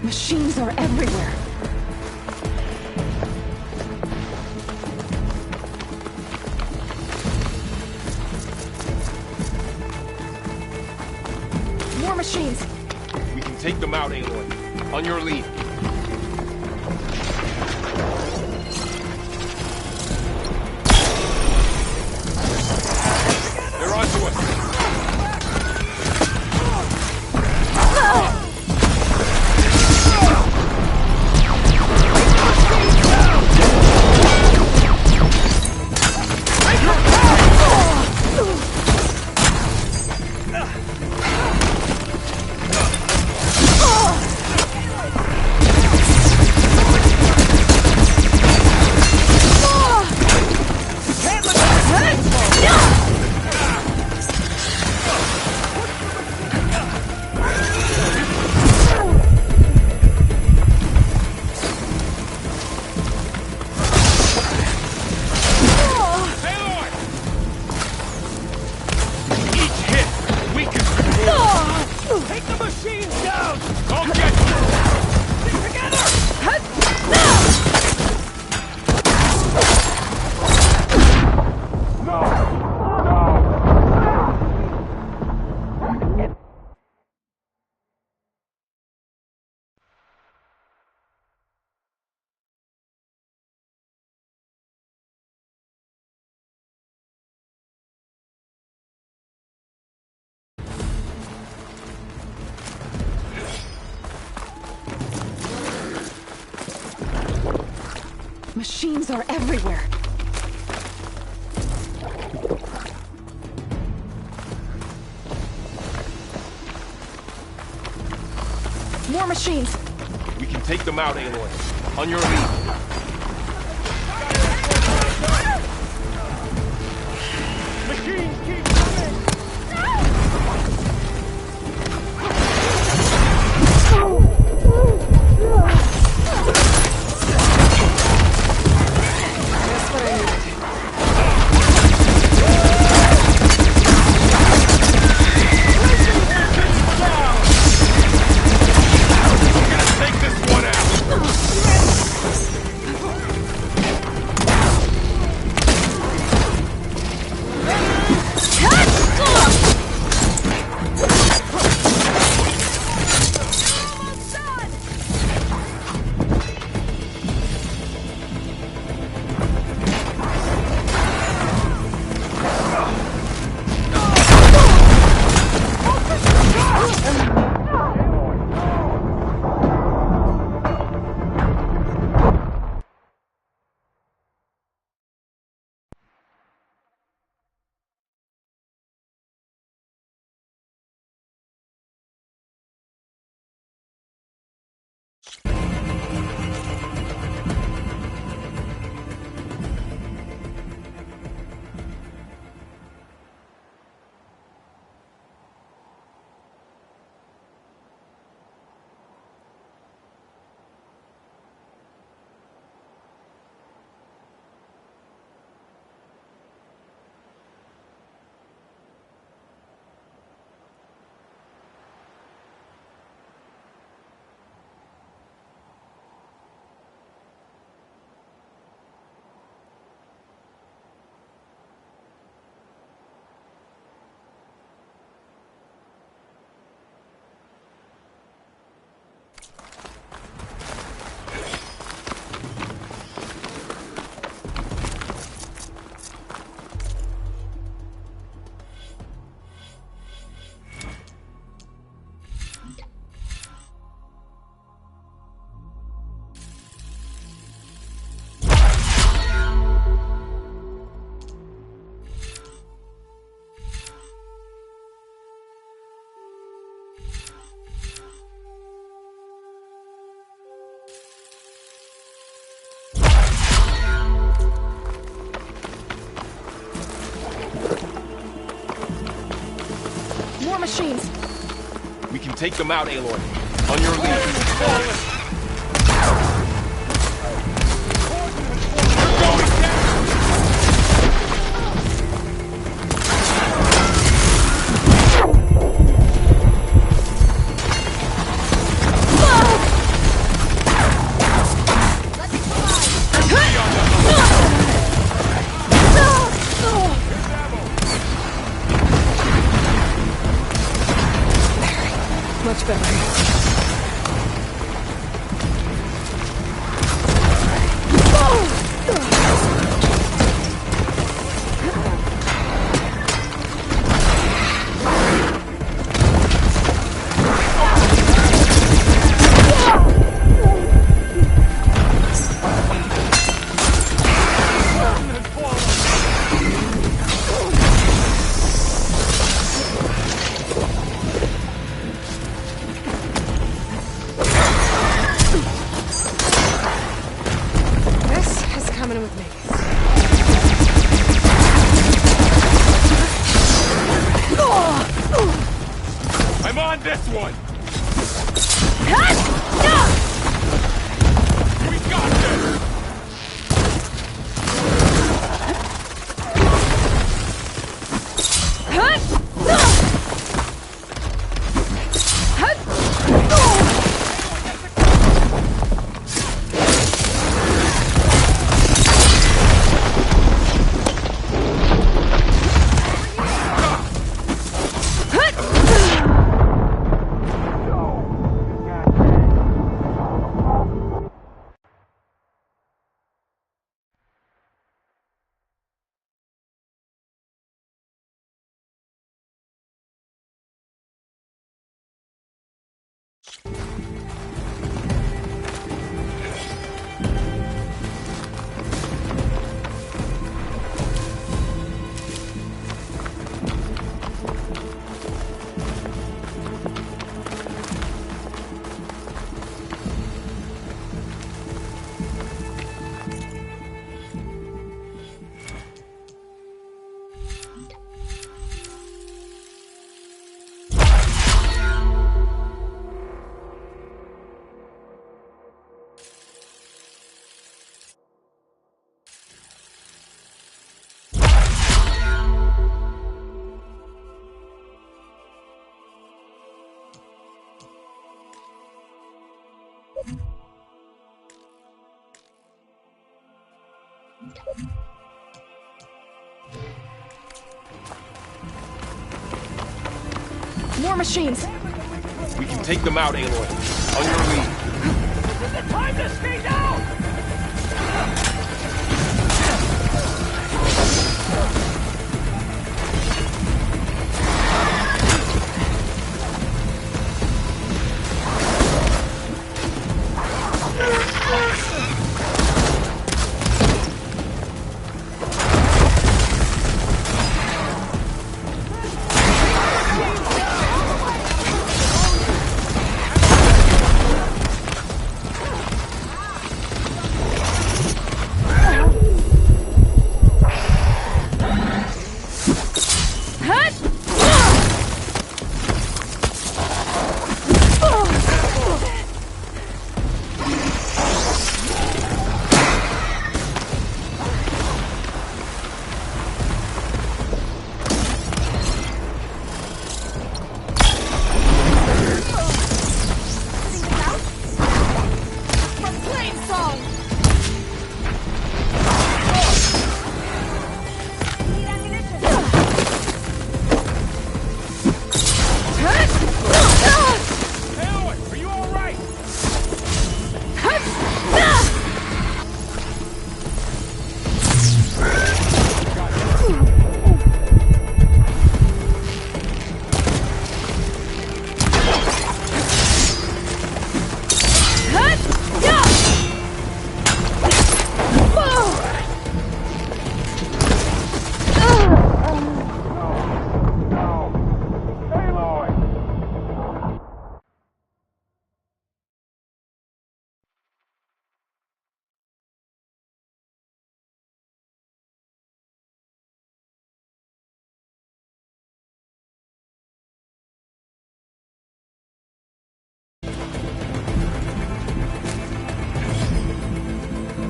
Machines are everywhere. More machines! We can take them out, Aloy. On your lead. They're onto us. Machines are everywhere. More machines! We can take them out, Aloy. On your lead. Machines keep coming! Just what I needed. Take this one out! More machines! We can take them out, Aloy. On your lead. Much better. Coming with me. I'm on this one! We got this! More machines! We can take them out, Aloy. On your lead. This is the time to stay down!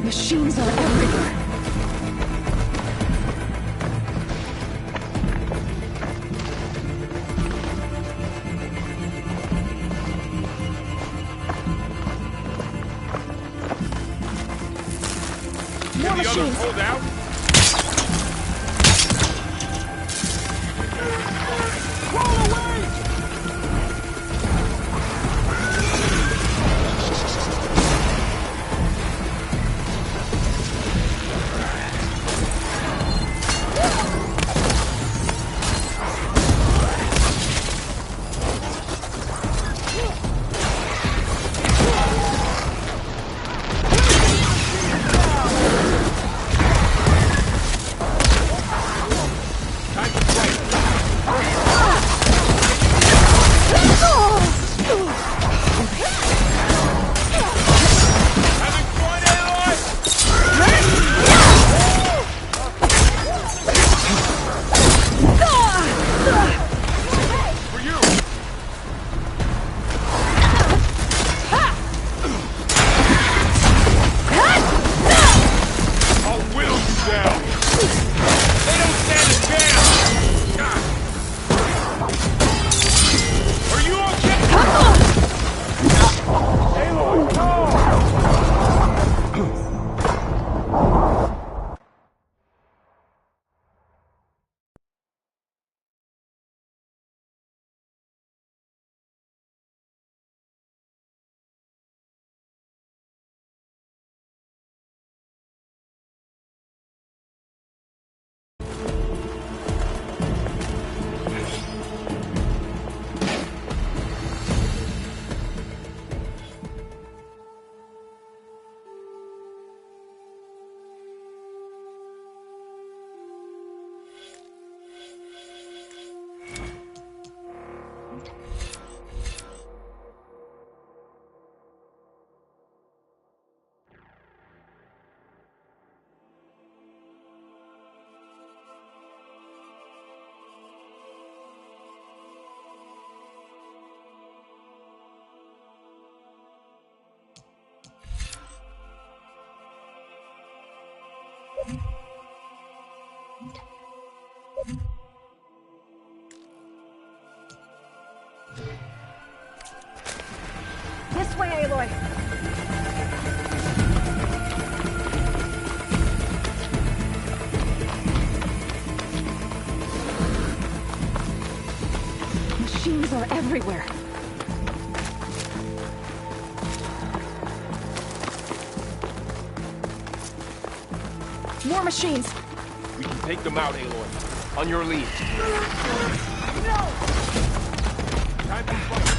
Machines are everywhere. More machines. Hold out. This way, Aloy. Things are everywhere. More machines. We can take them out, Aloy. On your lead. Time to fight.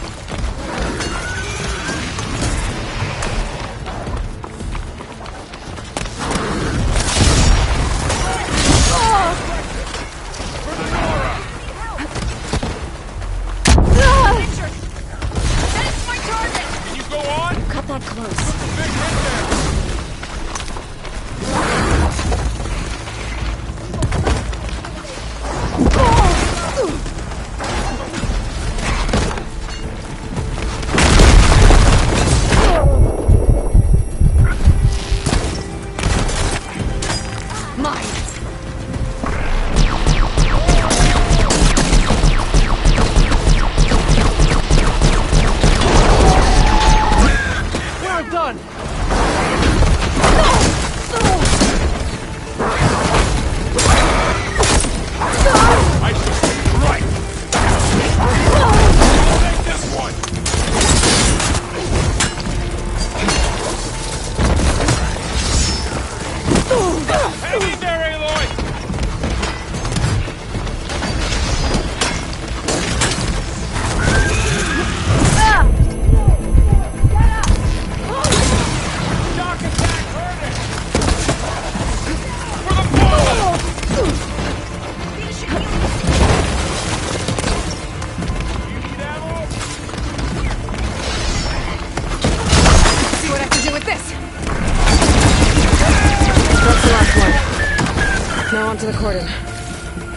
To the cordon.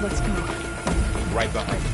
Let's go. Right behind you.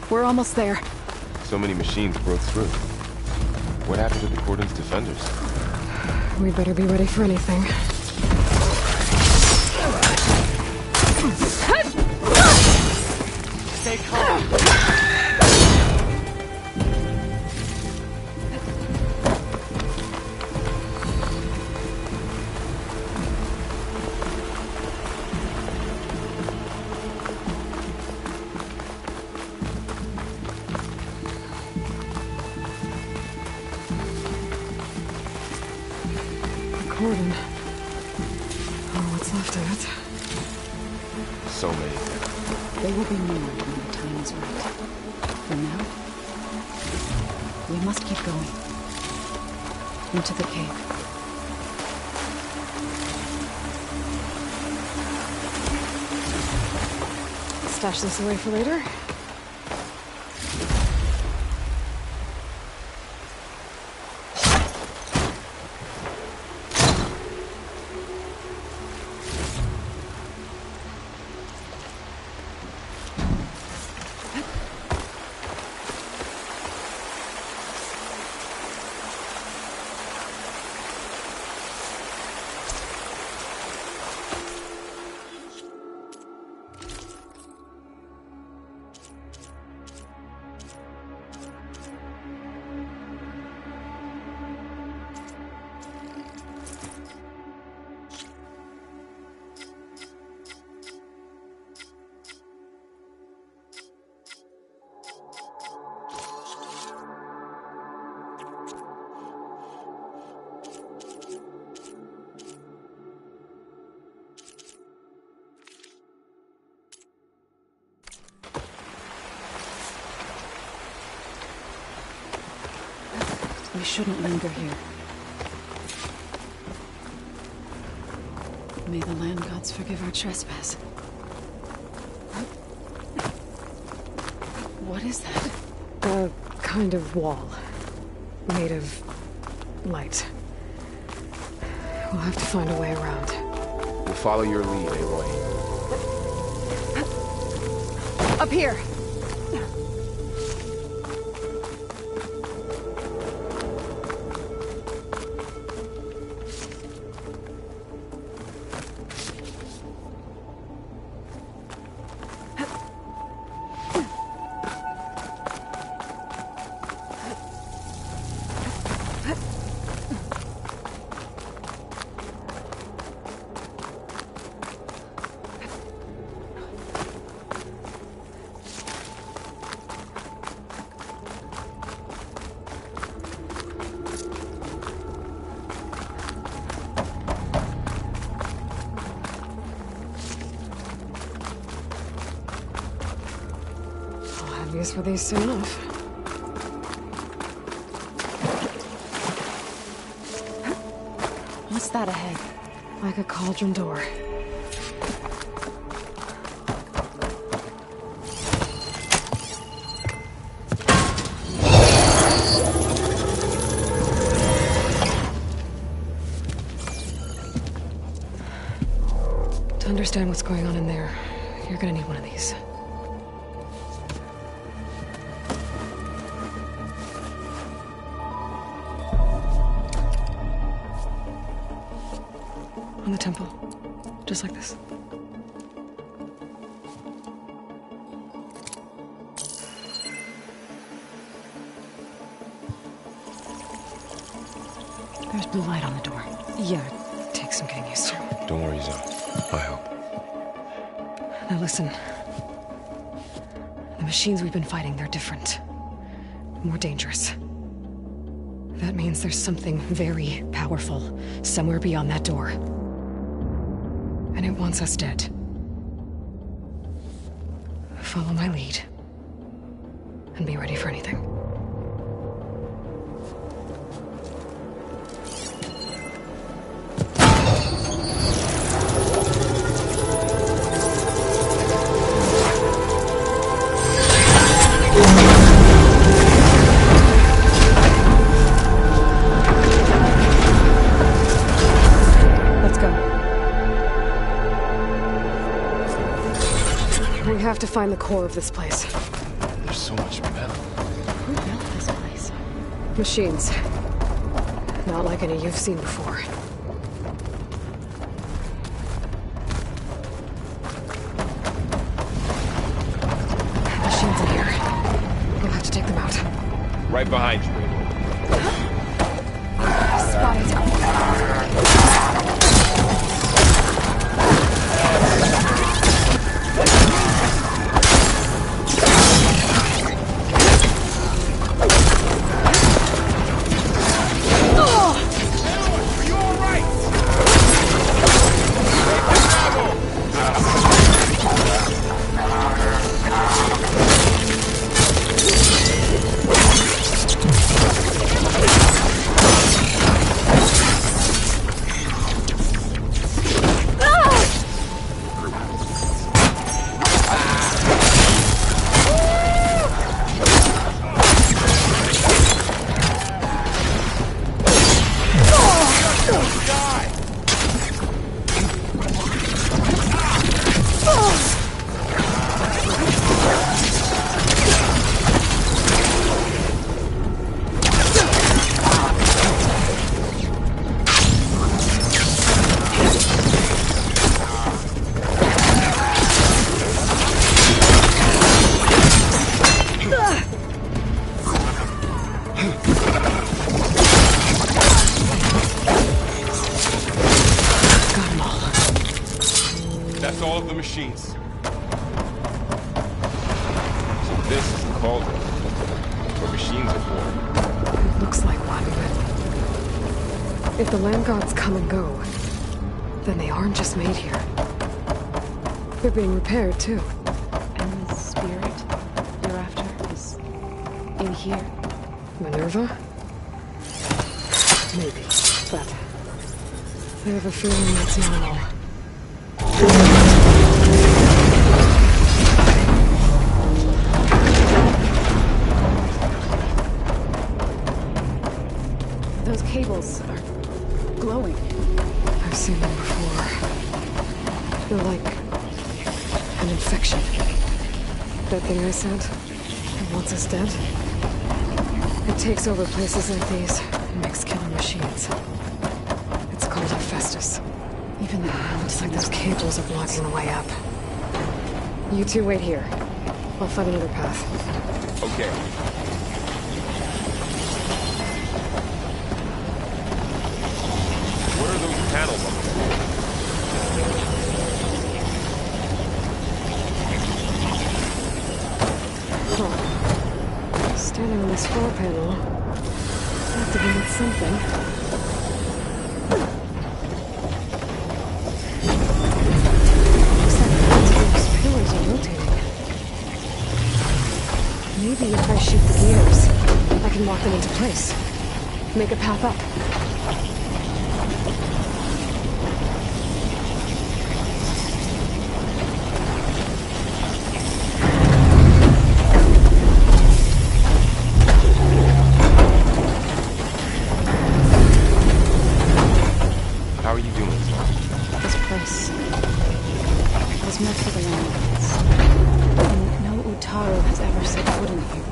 We're almost there. So many machines broke through. What happened to the cordon's defenders? We better be ready for anything. Stay calm. Cordon. Oh, what's left of it? So many. They will be more when the time is right. For now, we must keep going. Into the cave. Stash this away for later. We shouldn't linger here. May the land gods forgive our trespass. What is that? A kind of wall. Made of light. We'll have to find a way around. We'll follow your lead, Aloy. Up here! Use for these soon enough. What's that ahead? Like a cauldron door. To understand what's going on in there, you're gonna need one of these. On the temple. Just like this. There's blue light on the door. Yeah, it takes some getting used to. Don't worry, Zoe. I'll help. Now listen. The machines we've been fighting, they're different. More dangerous. That means there's something very powerful somewhere beyond that door. And it wants us dead. Follow my lead. And be ready for anything. We have to find the core of this place. There's so much metal. Who built this place? Machines. Not like any you've seen before. Machines in here. We'll have to take them out. Right behind you. Spotted. That's all of the machines. So this is the cauldron, where machines are born. It looks like one, but if the land gods come and go, then they aren't just made here. They're being repaired, too. And the spirit you're after is in here? Minerva? Maybe, but I have a feeling that's not all. Those cables are glowing. I've seen them before. They're like an infection. That thing I said, that wants us dead. It takes over places like these and makes killer machines. It's called Hephaestus. Even the ground It's like those cables are blocking the way up. You two wait here. I'll find another path. Okay. What are those panels up there? Huh. Standing on this floor panel. Activated something. Looks like those pillars are rotating. Maybe if I shoot the gears, I can lock them into place. Make a path up. How are you doing? This place was meant for the land gods. And no Utaru has ever set foot in here.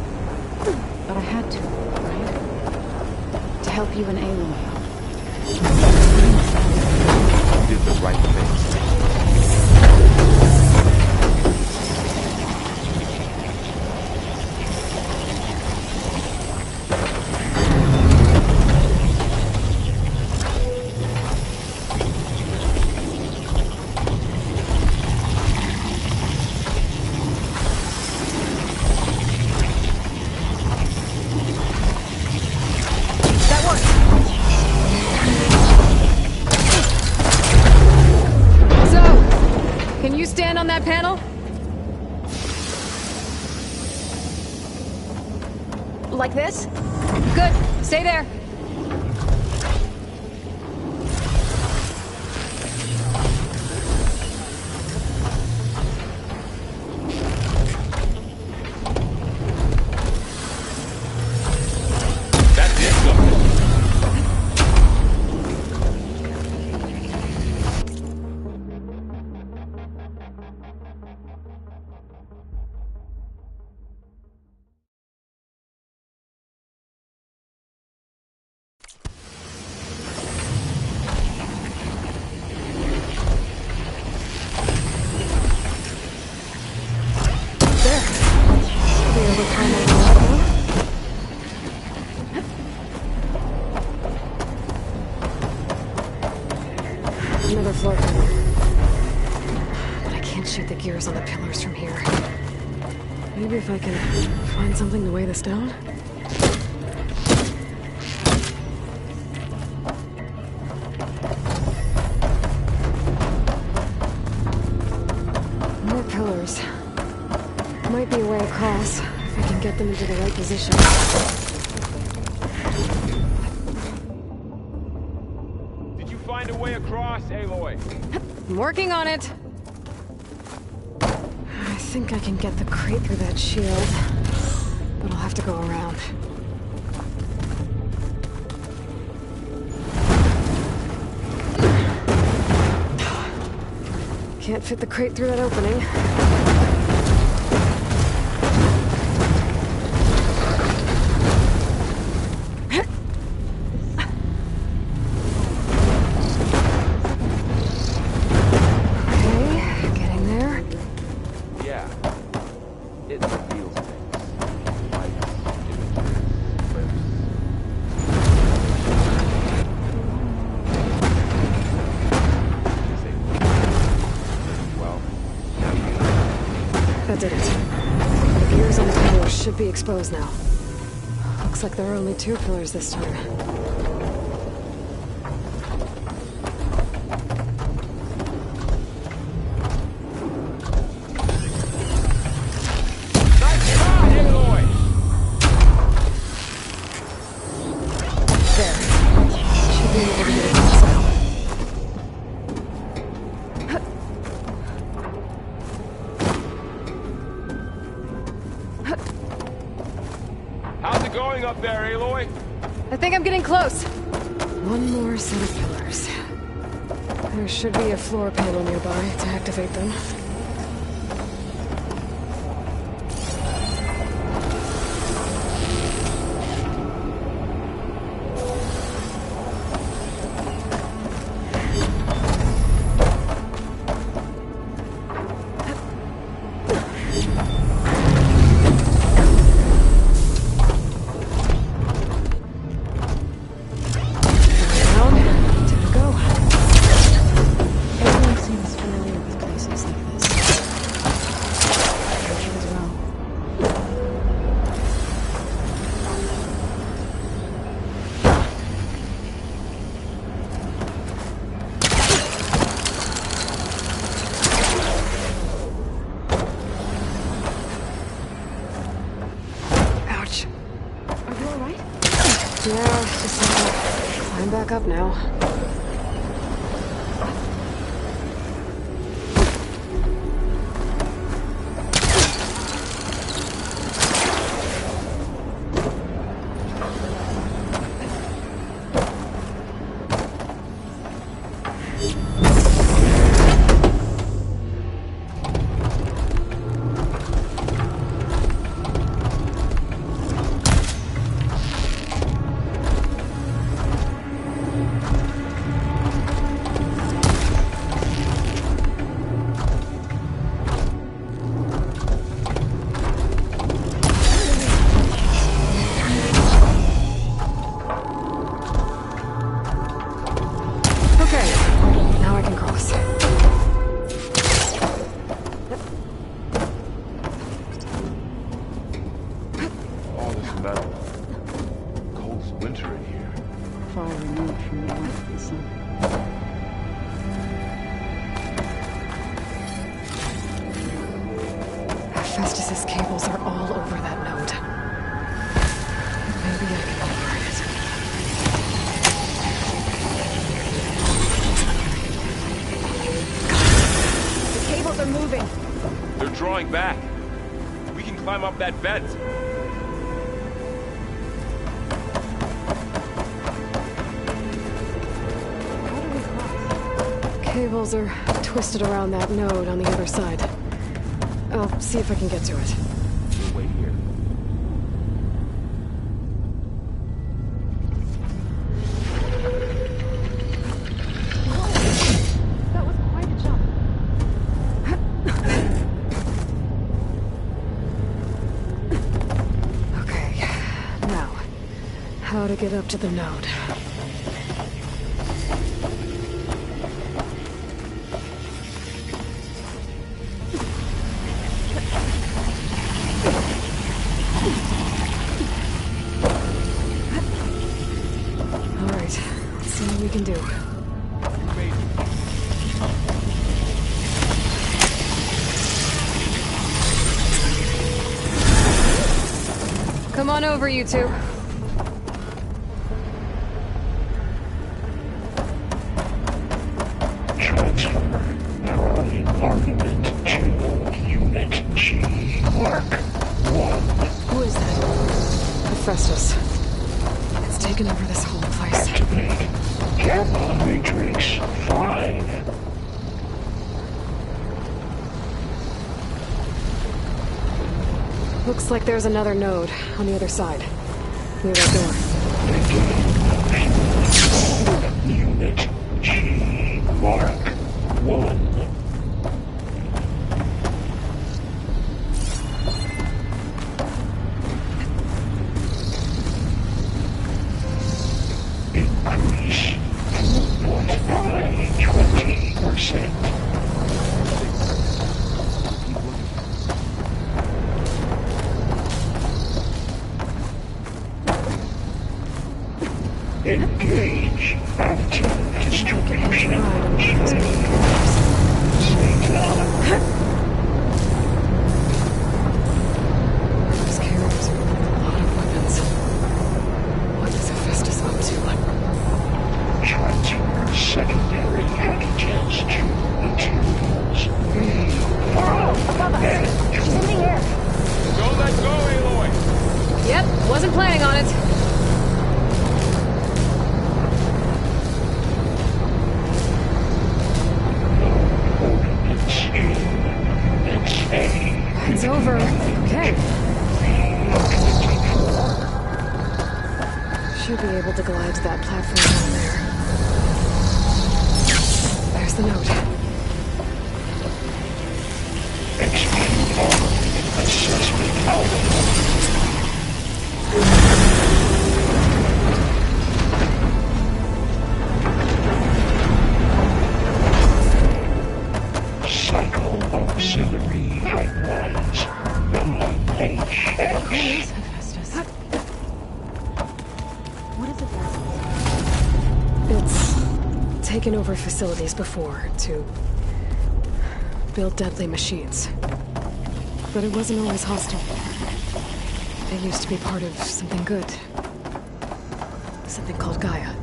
But I had to, right? To help you and Aloy. You did the right thing. Can you stand on that panel? Like this? Good. Stay there. That's it, go. Another floor panel. But I can't shoot the gears on the pillars from here. Maybe if I can find something to weigh this down? More pillars. Might be a way across, if I can get them into the right position. Find a way across, Aloy. I'm working on it. I think I can get the crate through that shield, but I'll have to go around. Can't fit the crate through that opening. That did it. The gears on the pillars should be exposed now. Looks like there are only 2 pillars this time. There. Should be able to get across now. How's it going up there, Aloy? I think I'm getting close. One more set of pillars. There should be a floor panel nearby to activate them. Back up now. Festus's cables are all over that node. Maybe I can override it. The cables are moving. They're drawing back. We can climb up that vent. Cables are twisted around that node on the other side. I'll see if I can get to it. We'll wait here. That was quite a jump. Okay, now, how to get up to the node. Can do. Come on over, you two. Transfer narrowing argument to Unit G, Mark 1. Who is that? Hephaestus. It's taken over this whole place. Activate. Gamma Matrix 5. Looks like there's another node on the other side. Near that door. Unit G, Mark 1. Increase. By 20%. Engage active distribution. Those carriers are loading a lot of weapons. What is Hephaestus up to? Transfer secondary packages to materials. Above us! It's in the air! Don't let go, Aloy! Yep, wasn't planning on it. able to glide to that platform down there. There's the note. Assessment out. Cycle auxiliary guidelines. Who is Hephaestus? What is Hephaestus? It's taken over facilities before to build deadly machines. But it wasn't always hostile. It used to be part of something good. Something called Gaia.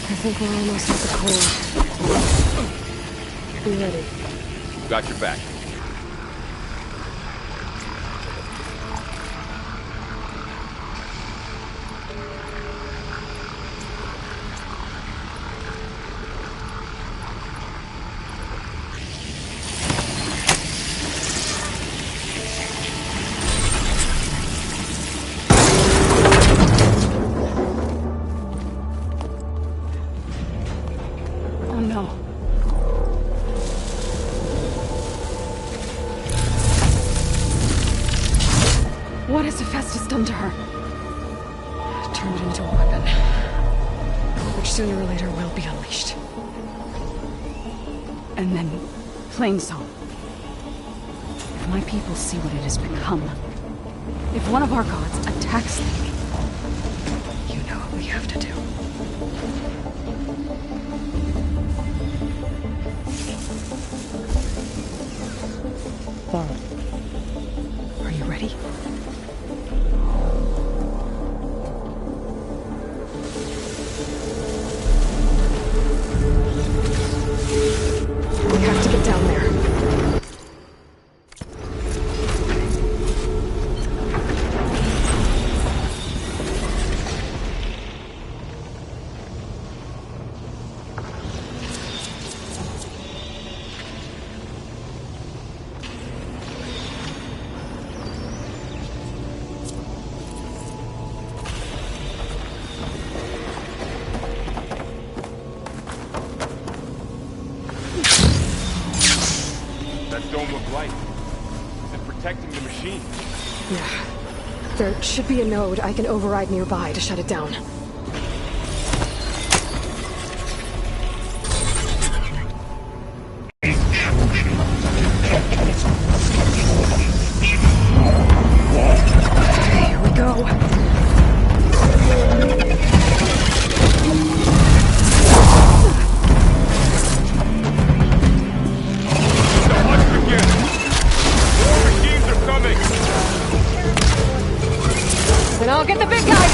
I think we're almost at the core. Be ready. Got your back. What has Hephaestus done to her? Turned it into a weapon, which sooner or later will be unleashed. And then, Plainsong. If my people see what it has become, if one of our gods attacks them, you know what we have to do. Are you ready? We have to get down there. Don't look right. Is it protecting the machine? Yeah. There should be a node I can override nearby to shut it down. Here we go. Then I'll get the big guy!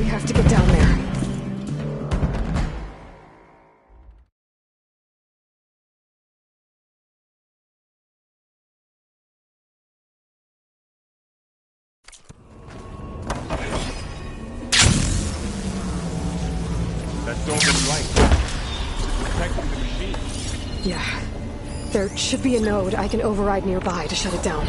We have to get down there. That dome is right. Protecting the machine. Yeah. There should be a node I can override nearby to shut it down.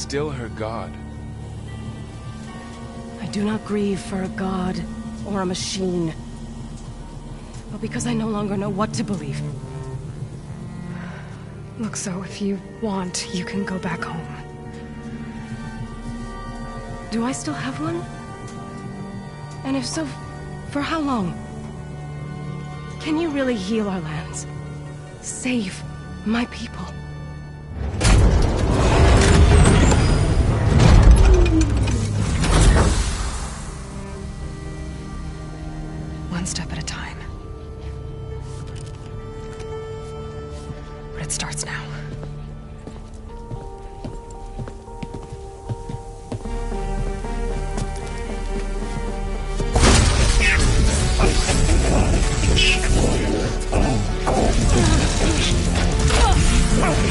still her god. I do not grieve for a god or a machine, but because I no longer know what to believe. Look, so if you want, you can go back home. Do I still have one? And if so, for how long? Can you really heal our lands? Save my people? One step at a time. But it starts now.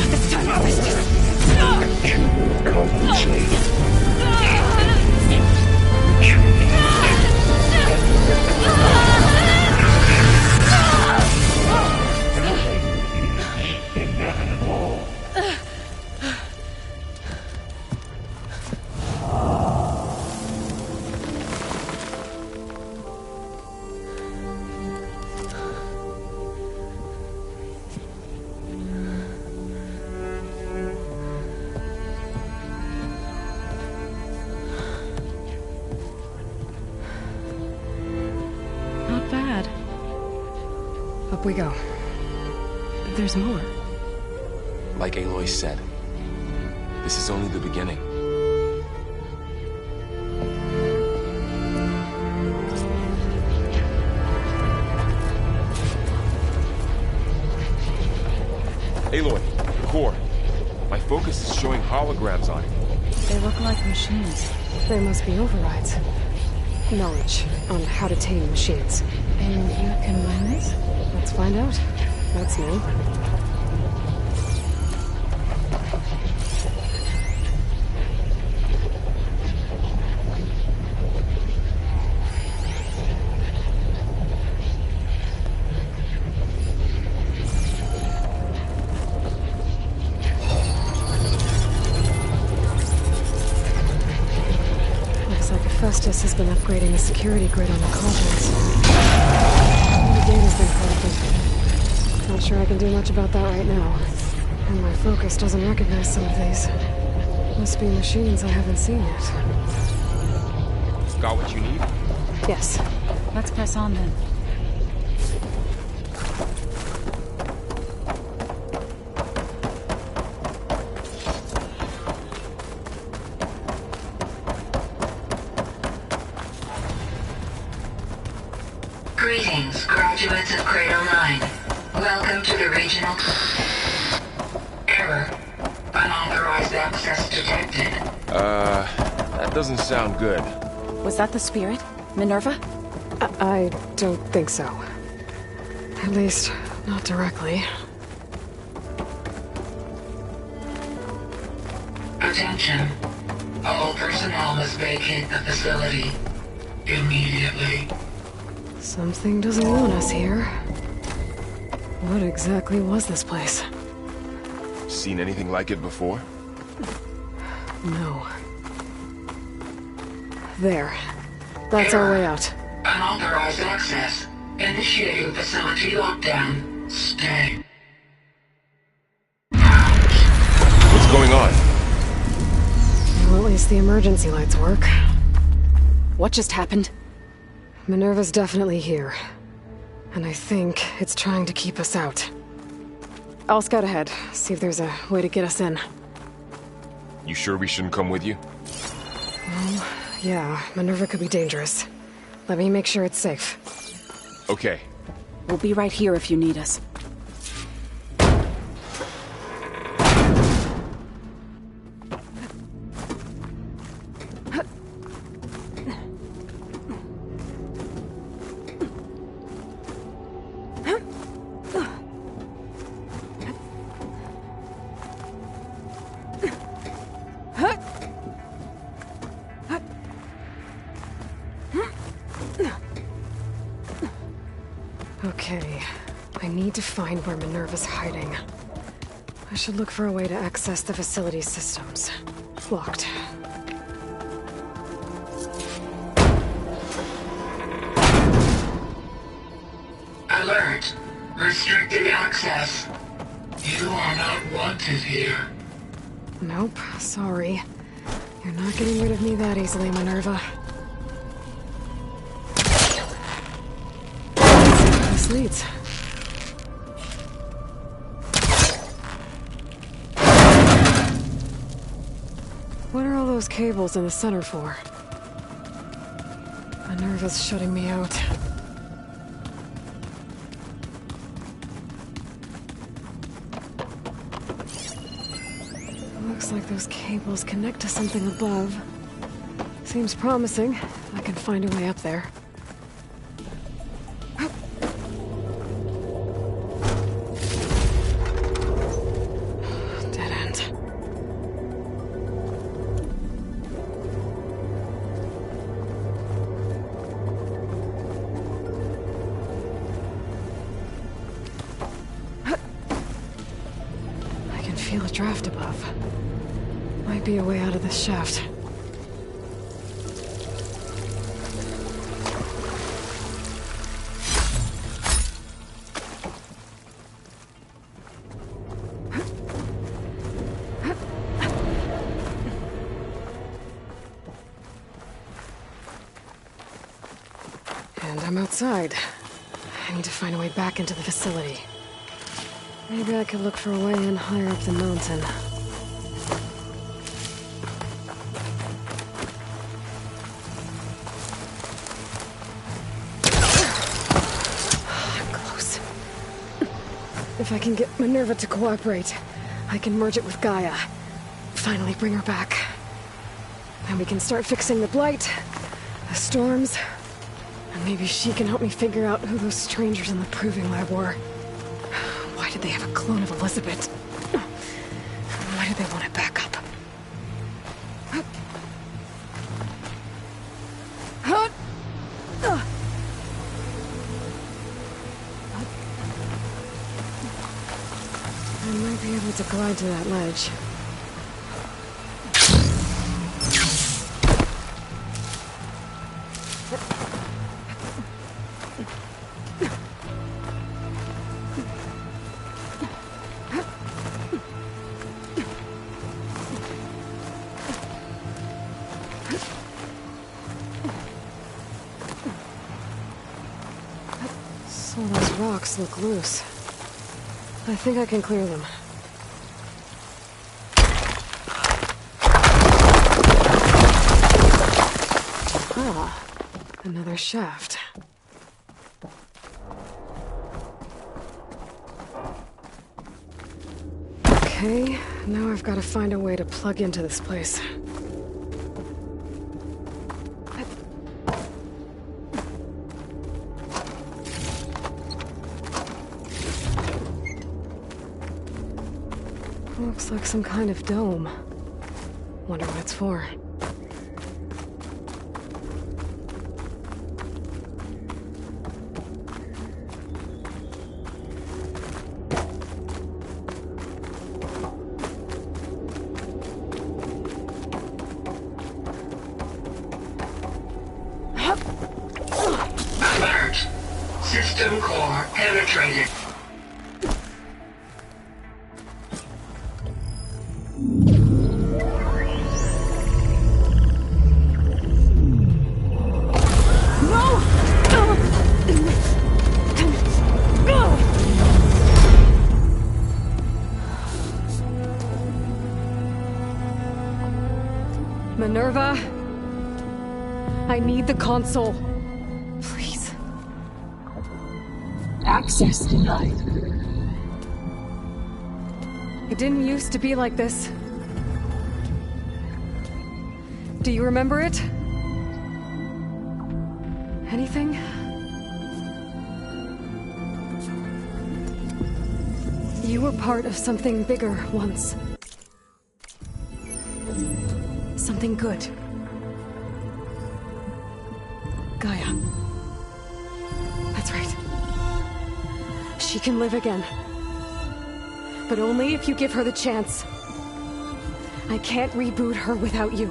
It's time, harvest! Not bad. Up we go. But there's more. Like Aloy said, this is only the beginning. Aloy, the core. My focus is showing holograms on it. They look like machines. They must be overrides. Knowledge on how to tame machines. And you can learn this? Let's find out. That's new. Festus has been upgrading the security grid on the cauldrons. The data's been corrupted. Not sure I can do much about that right now. And my focus doesn't recognize some of these. Must be machines I haven't seen yet. Got what you need? Yes. Let's press on then. Greetings, graduates of Cradle 9. Welcome to the regional... Error. Unauthorized access detected. That doesn't sound good. Was that the spirit? Minerva? I don't think so. At least, not directly. Attention. All personnel must vacate the facility. Immediately. Something doesn't want us here. What exactly was this place? Seen anything like it before? No. There. That's our way out. Unauthorized access. Initiating facility lockdown. Stay. What's going on? Well, at least the emergency lights work. What just happened? Minerva's definitely here. And I think it's trying to keep us out. I'll scout ahead, see if there's a way to get us in. You sure we shouldn't come with you? Well, yeah, Minerva could be dangerous. Let me make sure it's safe. Okay. We'll be right here if you need us. Okay, I need to find where Minerva's hiding. I should look for a way to access the facility's systems. Locked. Alert. Restricted access. You are not wanted here. Nope, sorry. You're not getting rid of me that easily, Minerva. Let's see where this leads. What are all those cables in the center for? Minerva's shutting me out. Looks like those cables connect to something above. Seems promising. I can find a way up there. Dead end. I can feel a draft above. Might be a way out of this shaft. And I'm outside. I need to find a way back into the facility. Maybe I could look for a way in higher up the mountain. If I can get Minerva to cooperate, I can merge it with Gaia. Finally bring her back. Then we can start fixing the blight, the storms, and maybe she can help me figure out who those strangers in the proving lab were. Why did they have a clone of Elizabeth? Why did they want it back up? I might be able to glide to that ledge. So those rocks look loose. I think I can clear them. Ah, another shaft. Okay, now I've got to find a way to plug into this place. Looks like some kind of dome. Wonder what it's for. Alert. System core penetrated. Minerva, I need the console. Please. Access denied. It didn't used to be like this. Do you remember it? Anything? You were part of something bigger once. Something good. Gaia. That's right. She can live again. But only if you give her the chance. I can't reboot her without you.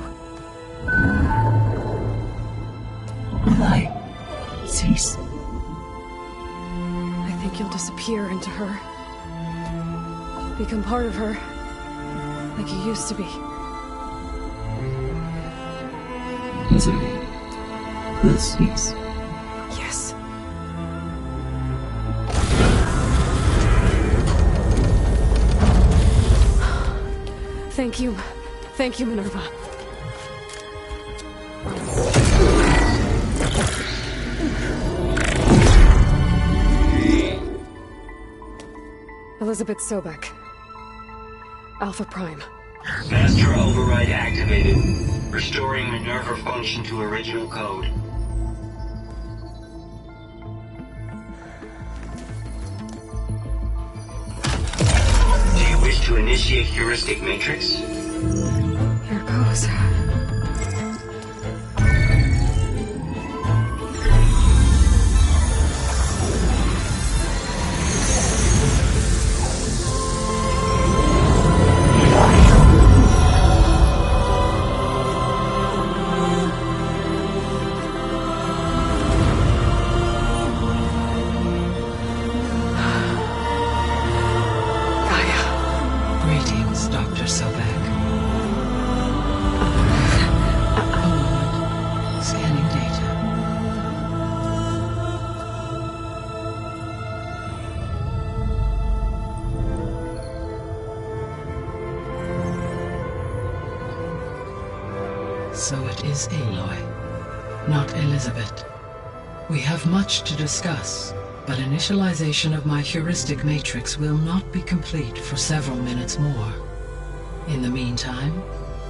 Why? Cease. I think you'll disappear into her. Become part of her. Like you used to be. Misery will cease. Yes. Thank you. Thank you, Minerva. Elizabeth Sobek. Alpha Prime. Master override activated. Restoring Minerva function to original code. Do you wish to initiate heuristic matrix? Here goes. Greetings, Dr. Sobek. Scanning data. So it is Aloy, not Elizabeth. We have much to discuss, but initialization of my heuristic matrix will not be complete for several minutes more. In the meantime,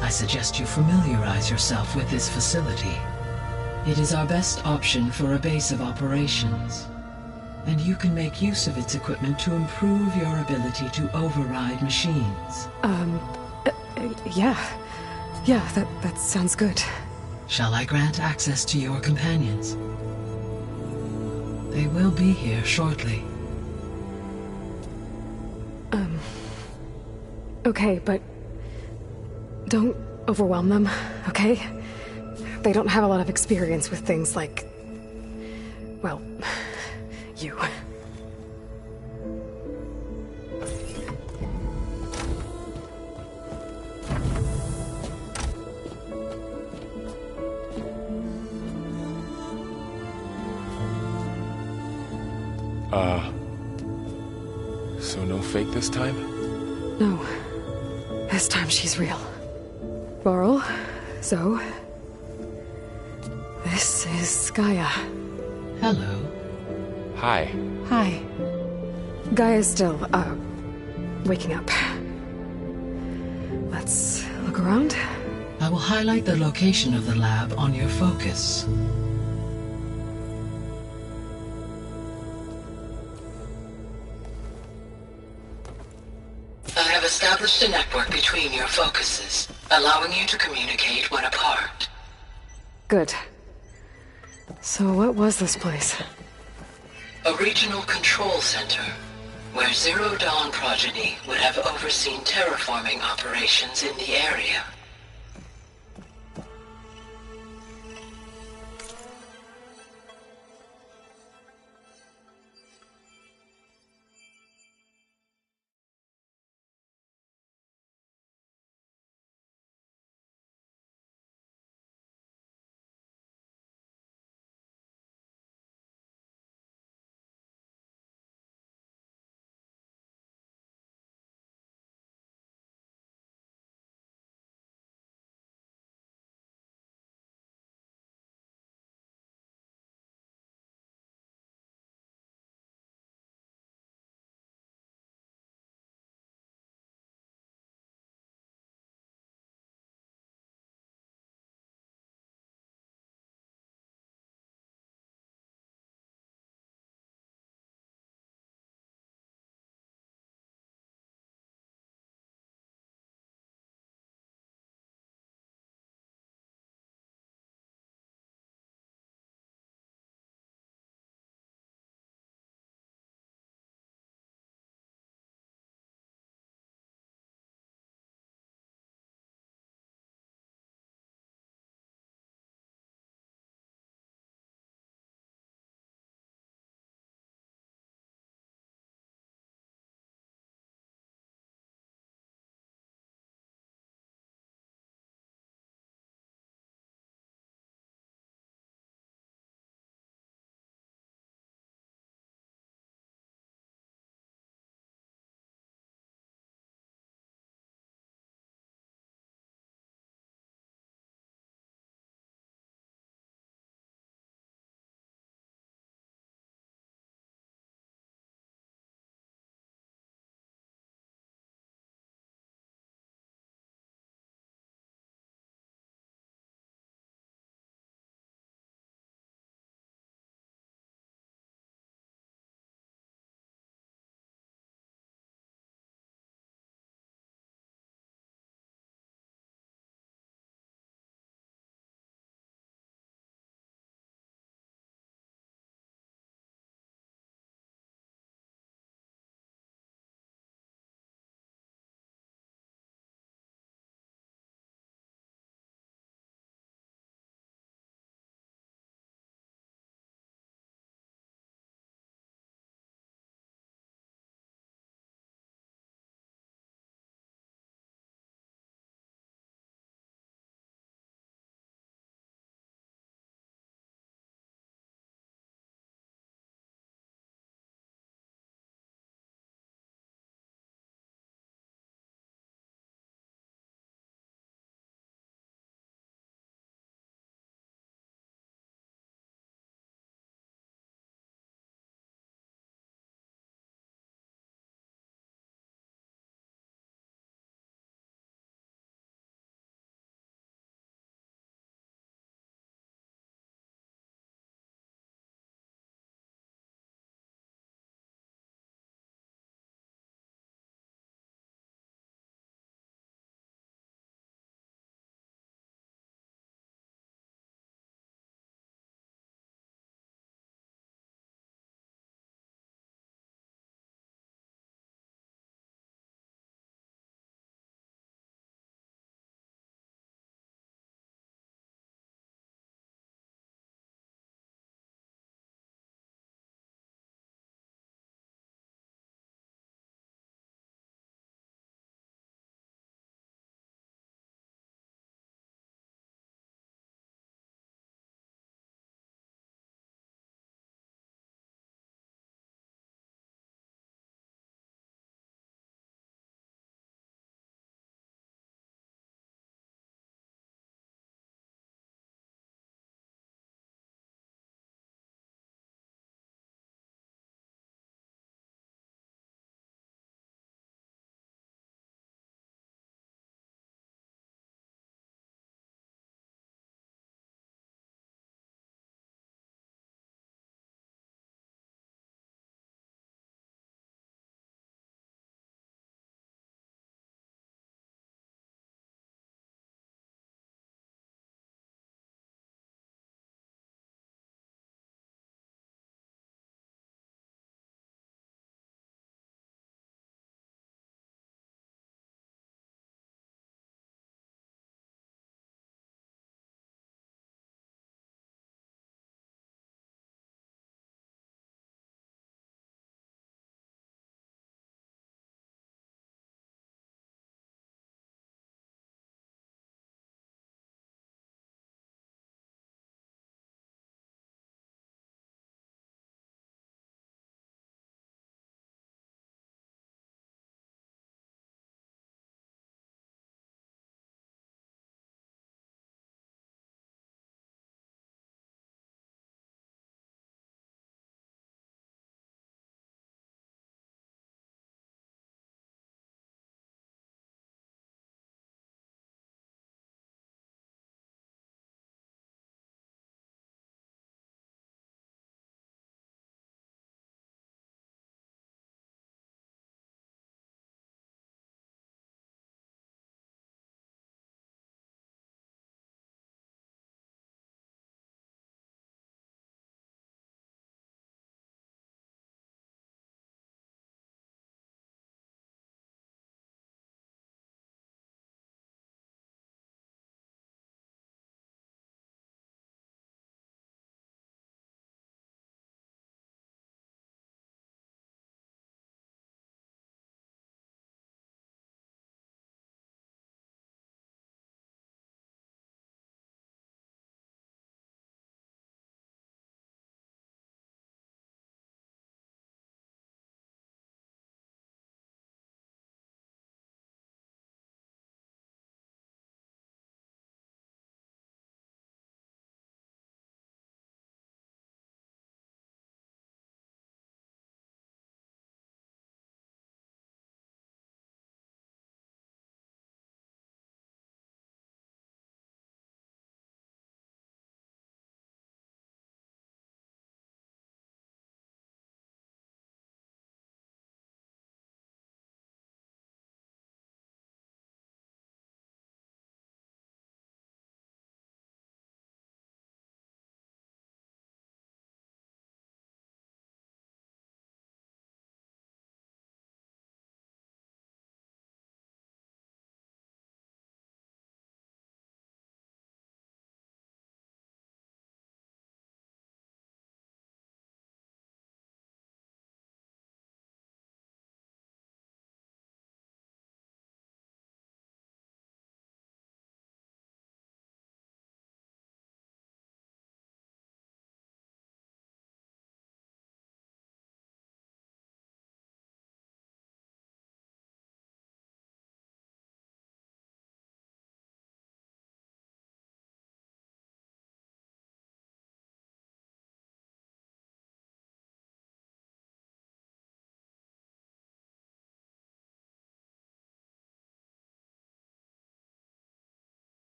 I suggest you familiarize yourself with this facility. It is our best option for a base of operations, and you can make use of its equipment to improve your ability to override machines. Yeah. Yeah, that sounds good. Shall I grant access to your companions? They will be here shortly. Okay, but don't overwhelm them, okay? They don't have a lot of experience with things like, well, you. So no fake this time? No. This time she's real. Laurel, Zoe. This is Gaia. Hello. Hi. Hi. Gaia's still, waking up. Let's look around. I will highlight the location of the lab on your focus. I have established a network between your focuses, allowing you to communicate when apart. Good. So what was this place? A regional control center, where Zero Dawn progeny would have overseen terraforming operations in the area.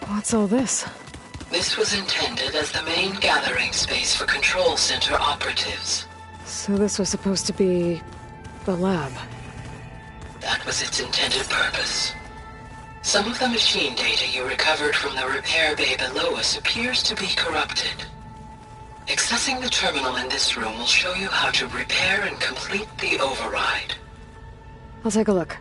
What's all this? This was intended as the main gathering space for Control Center operatives. So this was supposed to be... the lab. That was its intended purpose. Some of the machine data you recovered from the repair bay below us appears to be corrupted. Accessing the terminal in this room will show you how to repair and complete the override. I'll take a look.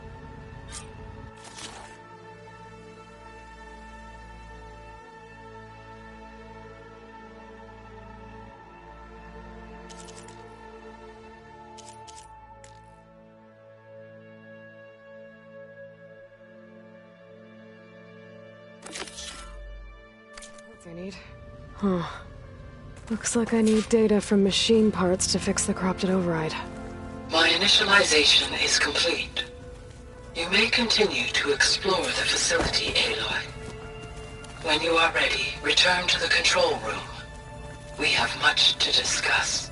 What's I need? Huh. Looks like I need data from machine parts to fix the corrupted override. My initialization is complete. You may continue to explore the facility, Aloy. When you are ready, return to the control room. We have much to discuss.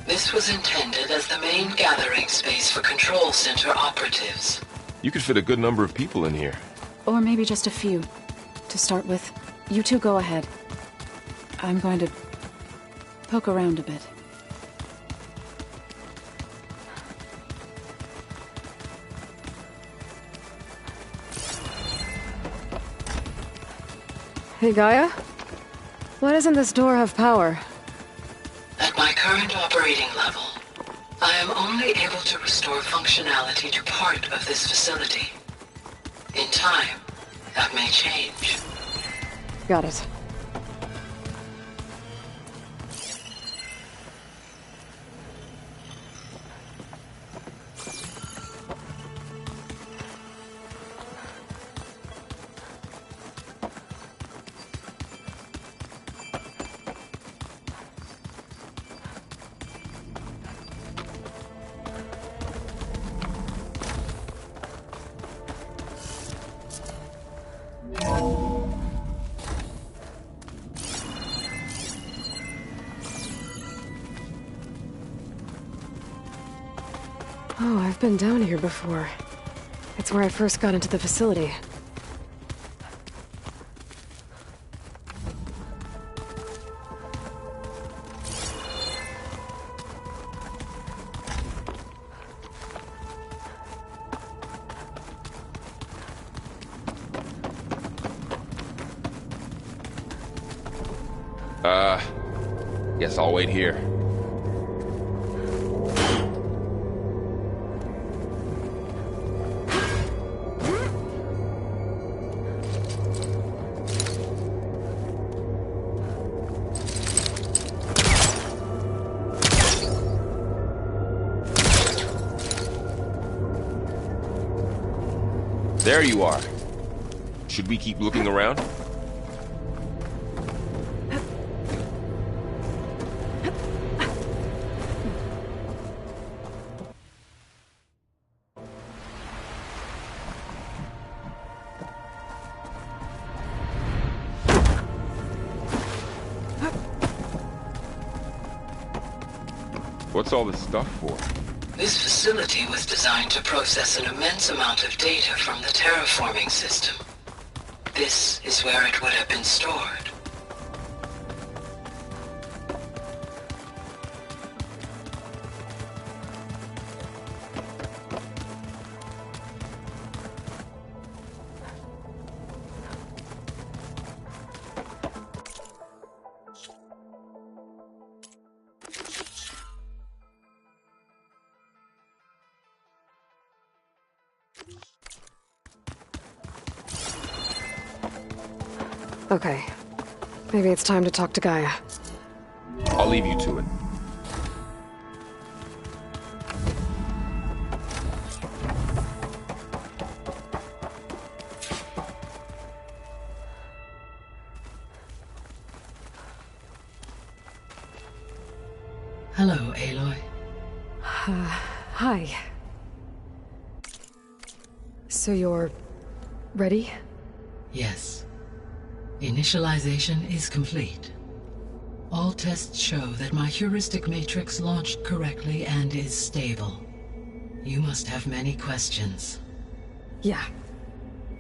This was intended as the main gathering space for Control Center operatives. You could fit a good number of people in here. Or maybe just a few. To start with, you two go ahead. I'm going to poke around a bit. Hey, Gaia? Why doesn't this door have power? At my current operating level, I am only able to restore functionality to part of this facility. In time, that may change. Got it. Oh, I've been down here before. It's where I first got into the facility. Guess I'll wait here. There you are. Should we keep looking around? What's all this stuff for? This facility was designed to process an immense amount of data from the terraforming system. This is where it would have been stored. Okay. Maybe it's time to talk to Gaia. I'll leave you to it. Hello, Aloy. Hi. So you're... ready? Yes. Initialization is complete. All tests show that my heuristic matrix launched correctly and is stable. You must have many questions. Yeah.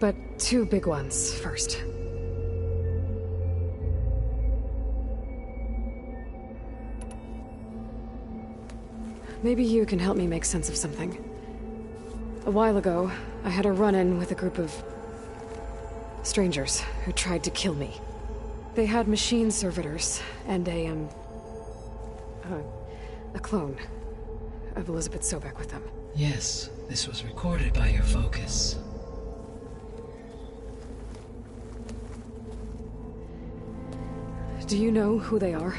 But 2 big ones first. Maybe you can help me make sense of something. A while ago, I had a run-in with a group of strangers who tried to kill me. They had machine servitors and a clone of Elizabeth Sobek with them. Yes, this was recorded by your focus. Do you know who they are?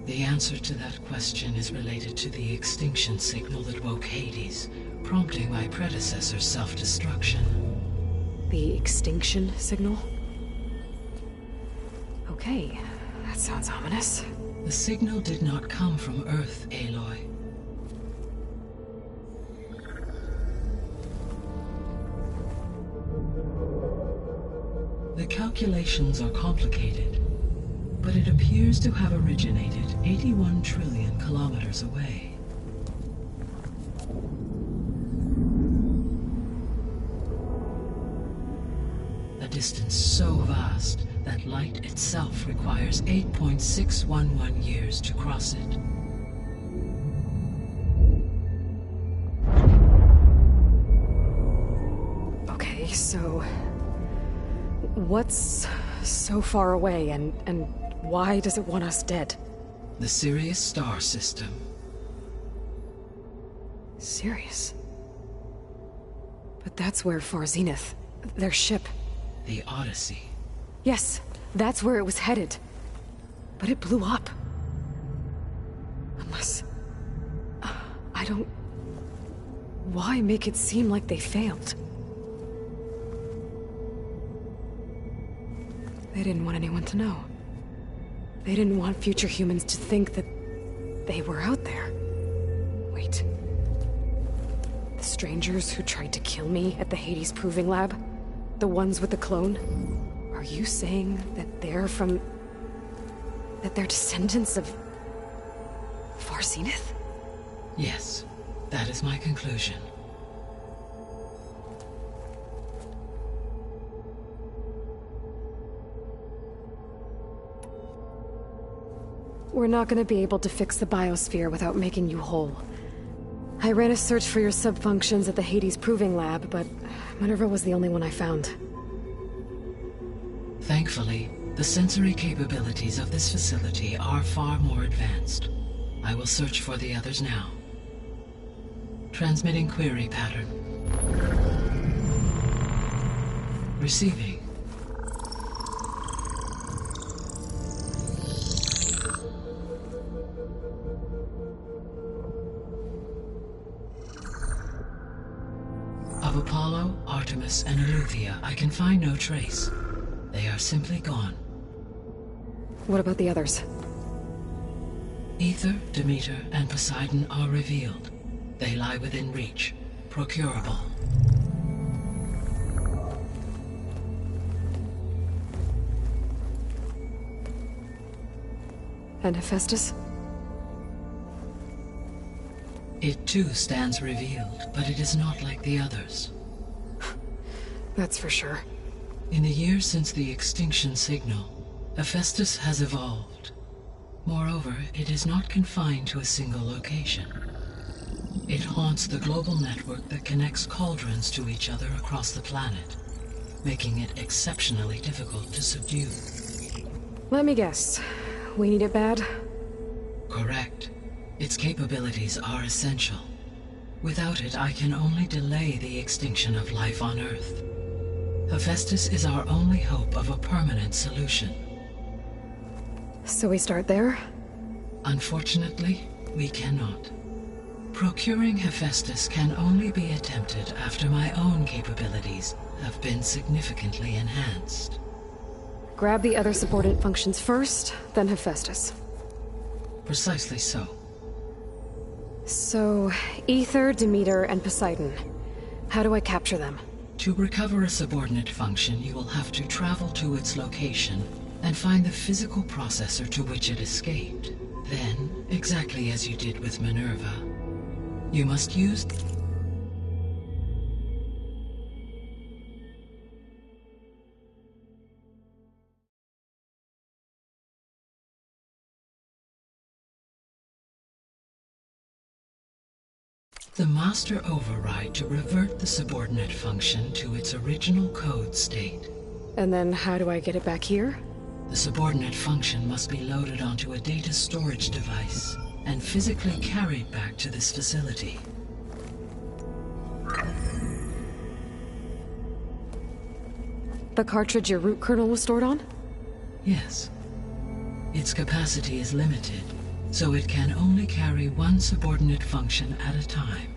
The answer to that question is related to the extinction signal that woke Hades, prompting my predecessor's self-destruction. The extinction signal? Okay, that sounds ominous. The signal did not come from Earth, Aloy. The calculations are complicated, but it appears to have originated 81 trillion kilometers away. A distance so vast that light itself requires 8.611 years to cross it. Okay, so what's so far away and why does it want us dead? The Sirius star system. Sirius? But that's where Far Zenith, their ship. The Odyssey. Yes, that's where it was headed. But it blew up. Unless... I don't... Why make it seem like they failed? They didn't want anyone to know. They didn't want future humans to think that they were out there. Wait. The strangers who tried to kill me at the Hades Proving Lab? The ones with the clone? Are you saying that they're from... that they're descendants of... Far Zenith? Yes, that is my conclusion. We're not gonna be able to fix the biosphere without making you whole. I ran a search for your subfunctions at the Hades Proving Lab, but Minerva was the only one I found. Thankfully, the sensory capabilities of this facility are far more advanced. I will search for the others now. Transmitting query pattern. Receiving. Of Apollo, Artemis, and Eleuthia, I can find no trace. They are simply gone. What about the others? Ether, Demeter, and Poseidon are revealed. They lie within reach, procurable. And Hephaestus? It too stands revealed, but it is not like the others. That's for sure. In the years since the extinction signal, Hephaestus has evolved. Moreover, it is not confined to a single location. It haunts the global network that connects cauldrons to each other across the planet, making it exceptionally difficult to subdue. Let me guess. We need it bad? Correct. Its capabilities are essential. Without it, I can only delay the extinction of life on Earth. Hephaestus is our only hope of a permanent solution. So we start there? Unfortunately, we cannot. Procuring Hephaestus can only be attempted after my own capabilities have been significantly enhanced. Grab the other subordinate functions first, then Hephaestus. Precisely so. So, Ether, Demeter, and Poseidon. How do I capture them? To recover a subordinate function, you will have to travel to its location and find the physical processor to which it escaped. Then, exactly as you did with Minerva, you must use the master override to revert the subordinate function to its original code state. And then how do I get it back here? The subordinate function must be loaded onto a data storage device and physically carried back to this facility. The cartridge your root kernel was stored on? Yes. Its capacity is limited, so it can only carry one subordinate function at a time.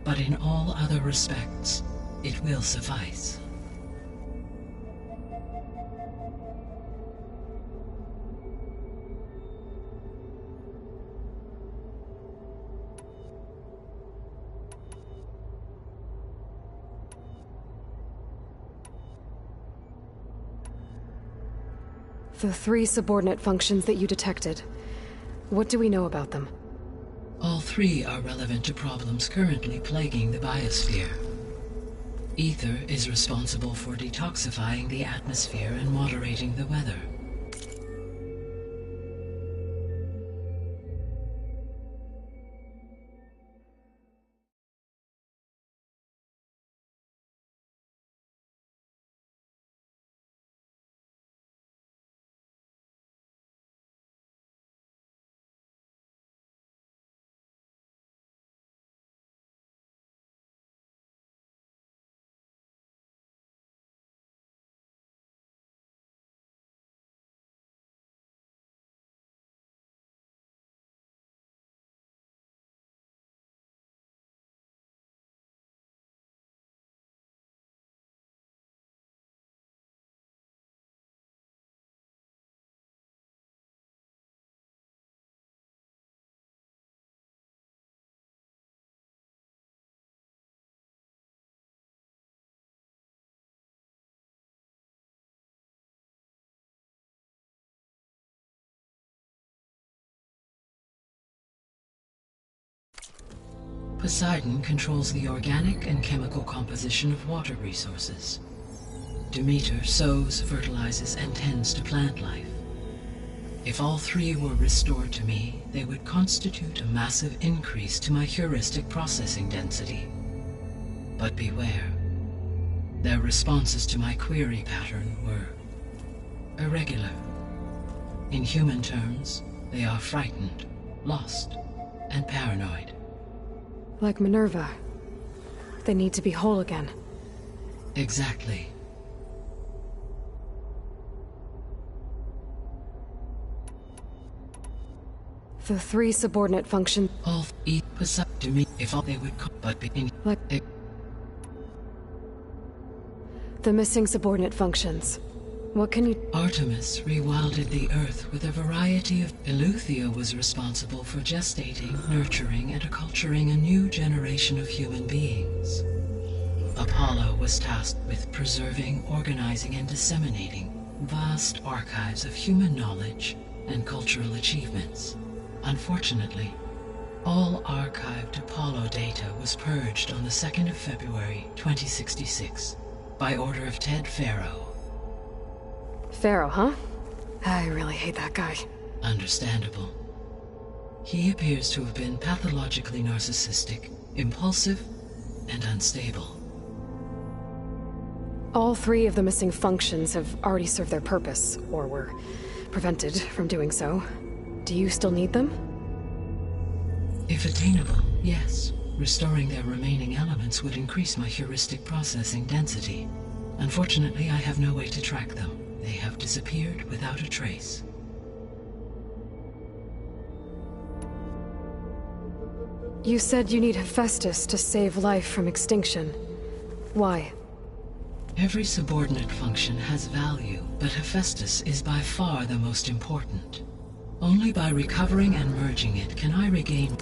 But in all other respects, it will suffice. The 3 subordinate functions that you detected. What do we know about them? All 3 are relevant to problems currently plaguing the biosphere. Ether is responsible for detoxifying the atmosphere and moderating the weather. Poseidon controls the organic and chemical composition of water resources. Demeter sows, fertilizes, and tends to plant life. If all 3 were restored to me, they would constitute a massive increase to my heuristic processing density. But beware. Their responses to my query pattern were irregular. In human terms, they are frightened, lost, and paranoid. Like Minerva. They need to be whole again. Exactly. The 3 subordinate functions. All equals up to me if all they would but be in like the missing subordinate functions. What can you... Artemis rewilded the Earth with a variety of... Eleuthia was responsible for gestating, nurturing, and acculturating a new generation of human beings. Apollo was tasked with preserving, organizing, and disseminating vast archives of human knowledge and cultural achievements. Unfortunately, all archived Apollo data was purged on the 2nd of February, 2066, by order of Ted Faro. Pharaoh, huh? I really hate that guy. Understandable. He appears to have been pathologically narcissistic, impulsive, and unstable. All 3 of the missing functions have already served their purpose, or were prevented from doing so. Do you still need them? If attainable, yes. Restoring their remaining elements would increase my heuristic processing density. Unfortunately, I have no way to track them. They have disappeared without a trace. You said you need Hephaestus to save life from extinction. Why? Every subordinate function has value, but Hephaestus is by far the most important. Only by recovering and merging it can I regain...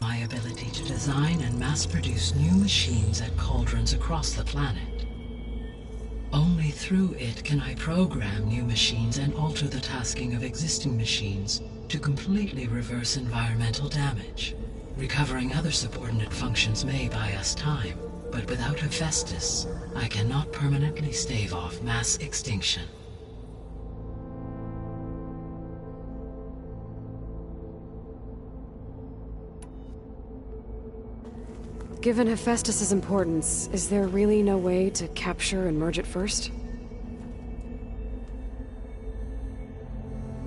my ability to design and mass-produce new machines at cauldrons across the planet. Only through it can I program new machines and alter the tasking of existing machines to completely reverse environmental damage. Recovering other subordinate functions may buy us time, but without Hephaestus, I cannot permanently stave off mass extinction. Given Hephaestus's importance, is there really no way to capture and merge it first?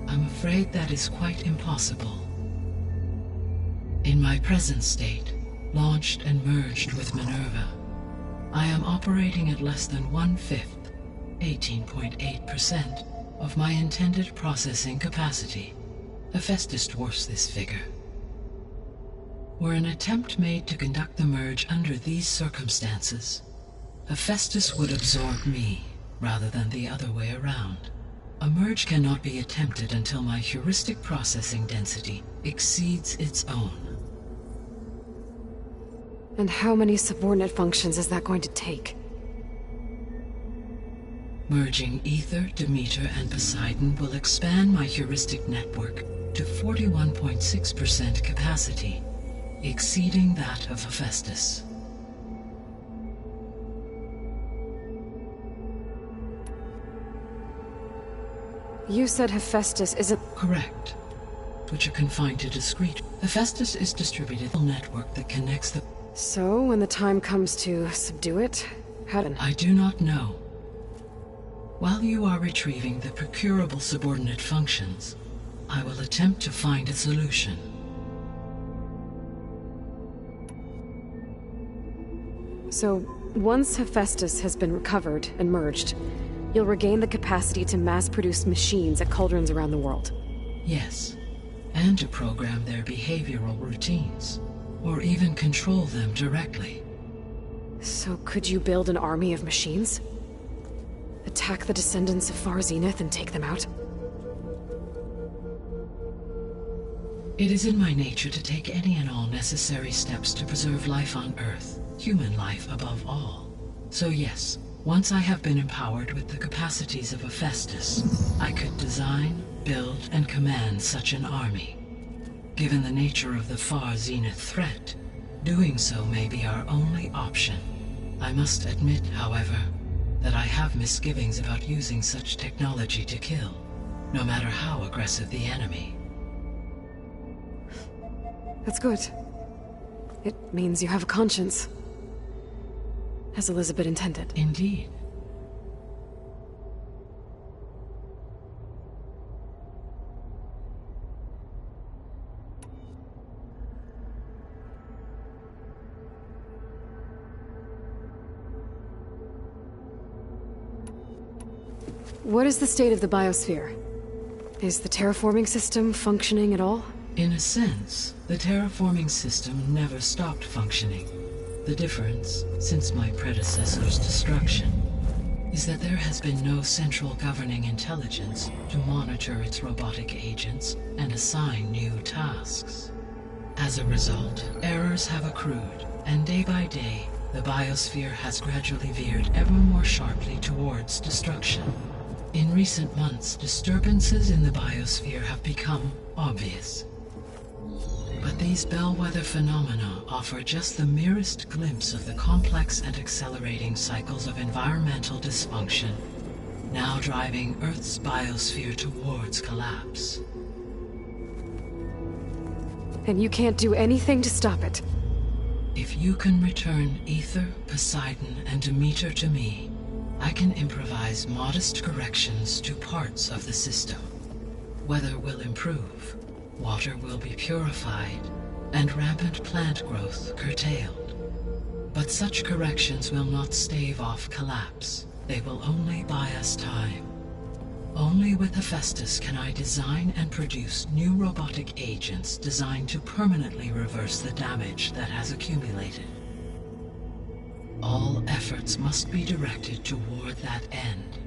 I'm afraid that is quite impossible. In my present state, launched and merged with Minerva, I am operating at less than 1/5, 18.8%, of my intended processing capacity. Hephaestus dwarfs this figure. Were an attempt made to conduct the merge under these circumstances, Hephaestus would absorb me, rather than the other way around. A merge cannot be attempted until my heuristic processing density exceeds its own. And how many subordinate functions is that going to take? Merging Ether, Demeter, and Poseidon will expand my heuristic network to 41.6% capacity, exceeding that of Hephaestus. You said Hephaestus isn't... Correct. Which are confined to discrete. Hephaestus is distributed a network that connects the... So, when the time comes to subdue it, I do not know. While you are retrieving the procurable subordinate functions, I will attempt to find a solution. So, once Hephaestus has been recovered and merged, you'll regain the capacity to mass-produce machines at cauldrons around the world. Yes, and to program their behavioral routines, or even control them directly. So could you build an army of machines? Attack the descendants of Far Zenith and take them out? It is in my nature to take any and all necessary steps to preserve life on Earth, human life above all. So yes, once I have been empowered with the capacities of Hephaestus, I could design, build, and command such an army. Given the nature of the Far Zenith threat, doing so may be our only option. I must admit, however, that I have misgivings about using such technology to kill, no matter how aggressive the enemy. That's good. It means you have a conscience. As Elizabeth intended. Indeed. What is the state of the biosphere? Is the terraforming system functioning at all? In a sense, the terraforming system never stopped functioning. The difference, since my predecessor's destruction, is that there has been no central governing intelligence to monitor its robotic agents and assign new tasks. As a result, errors have accrued, and day by day, the biosphere has gradually veered ever more sharply towards destruction. In recent months, disturbances in the biosphere have become obvious. But these bellwether phenomena offer just the merest glimpse of the complex and accelerating cycles of environmental dysfunction, now driving Earth's biosphere towards collapse. And you can't do anything to stop it? If you can return Ether, Poseidon, and Demeter to me, I can improvise modest corrections to parts of the system. Weather will improve, water will be purified, and rampant plant growth curtailed. But such corrections will not stave off collapse. They will only buy us time. Only with Hephaestus can I design and produce new robotic agents designed to permanently reverse the damage that has accumulated. All efforts must be directed toward that end.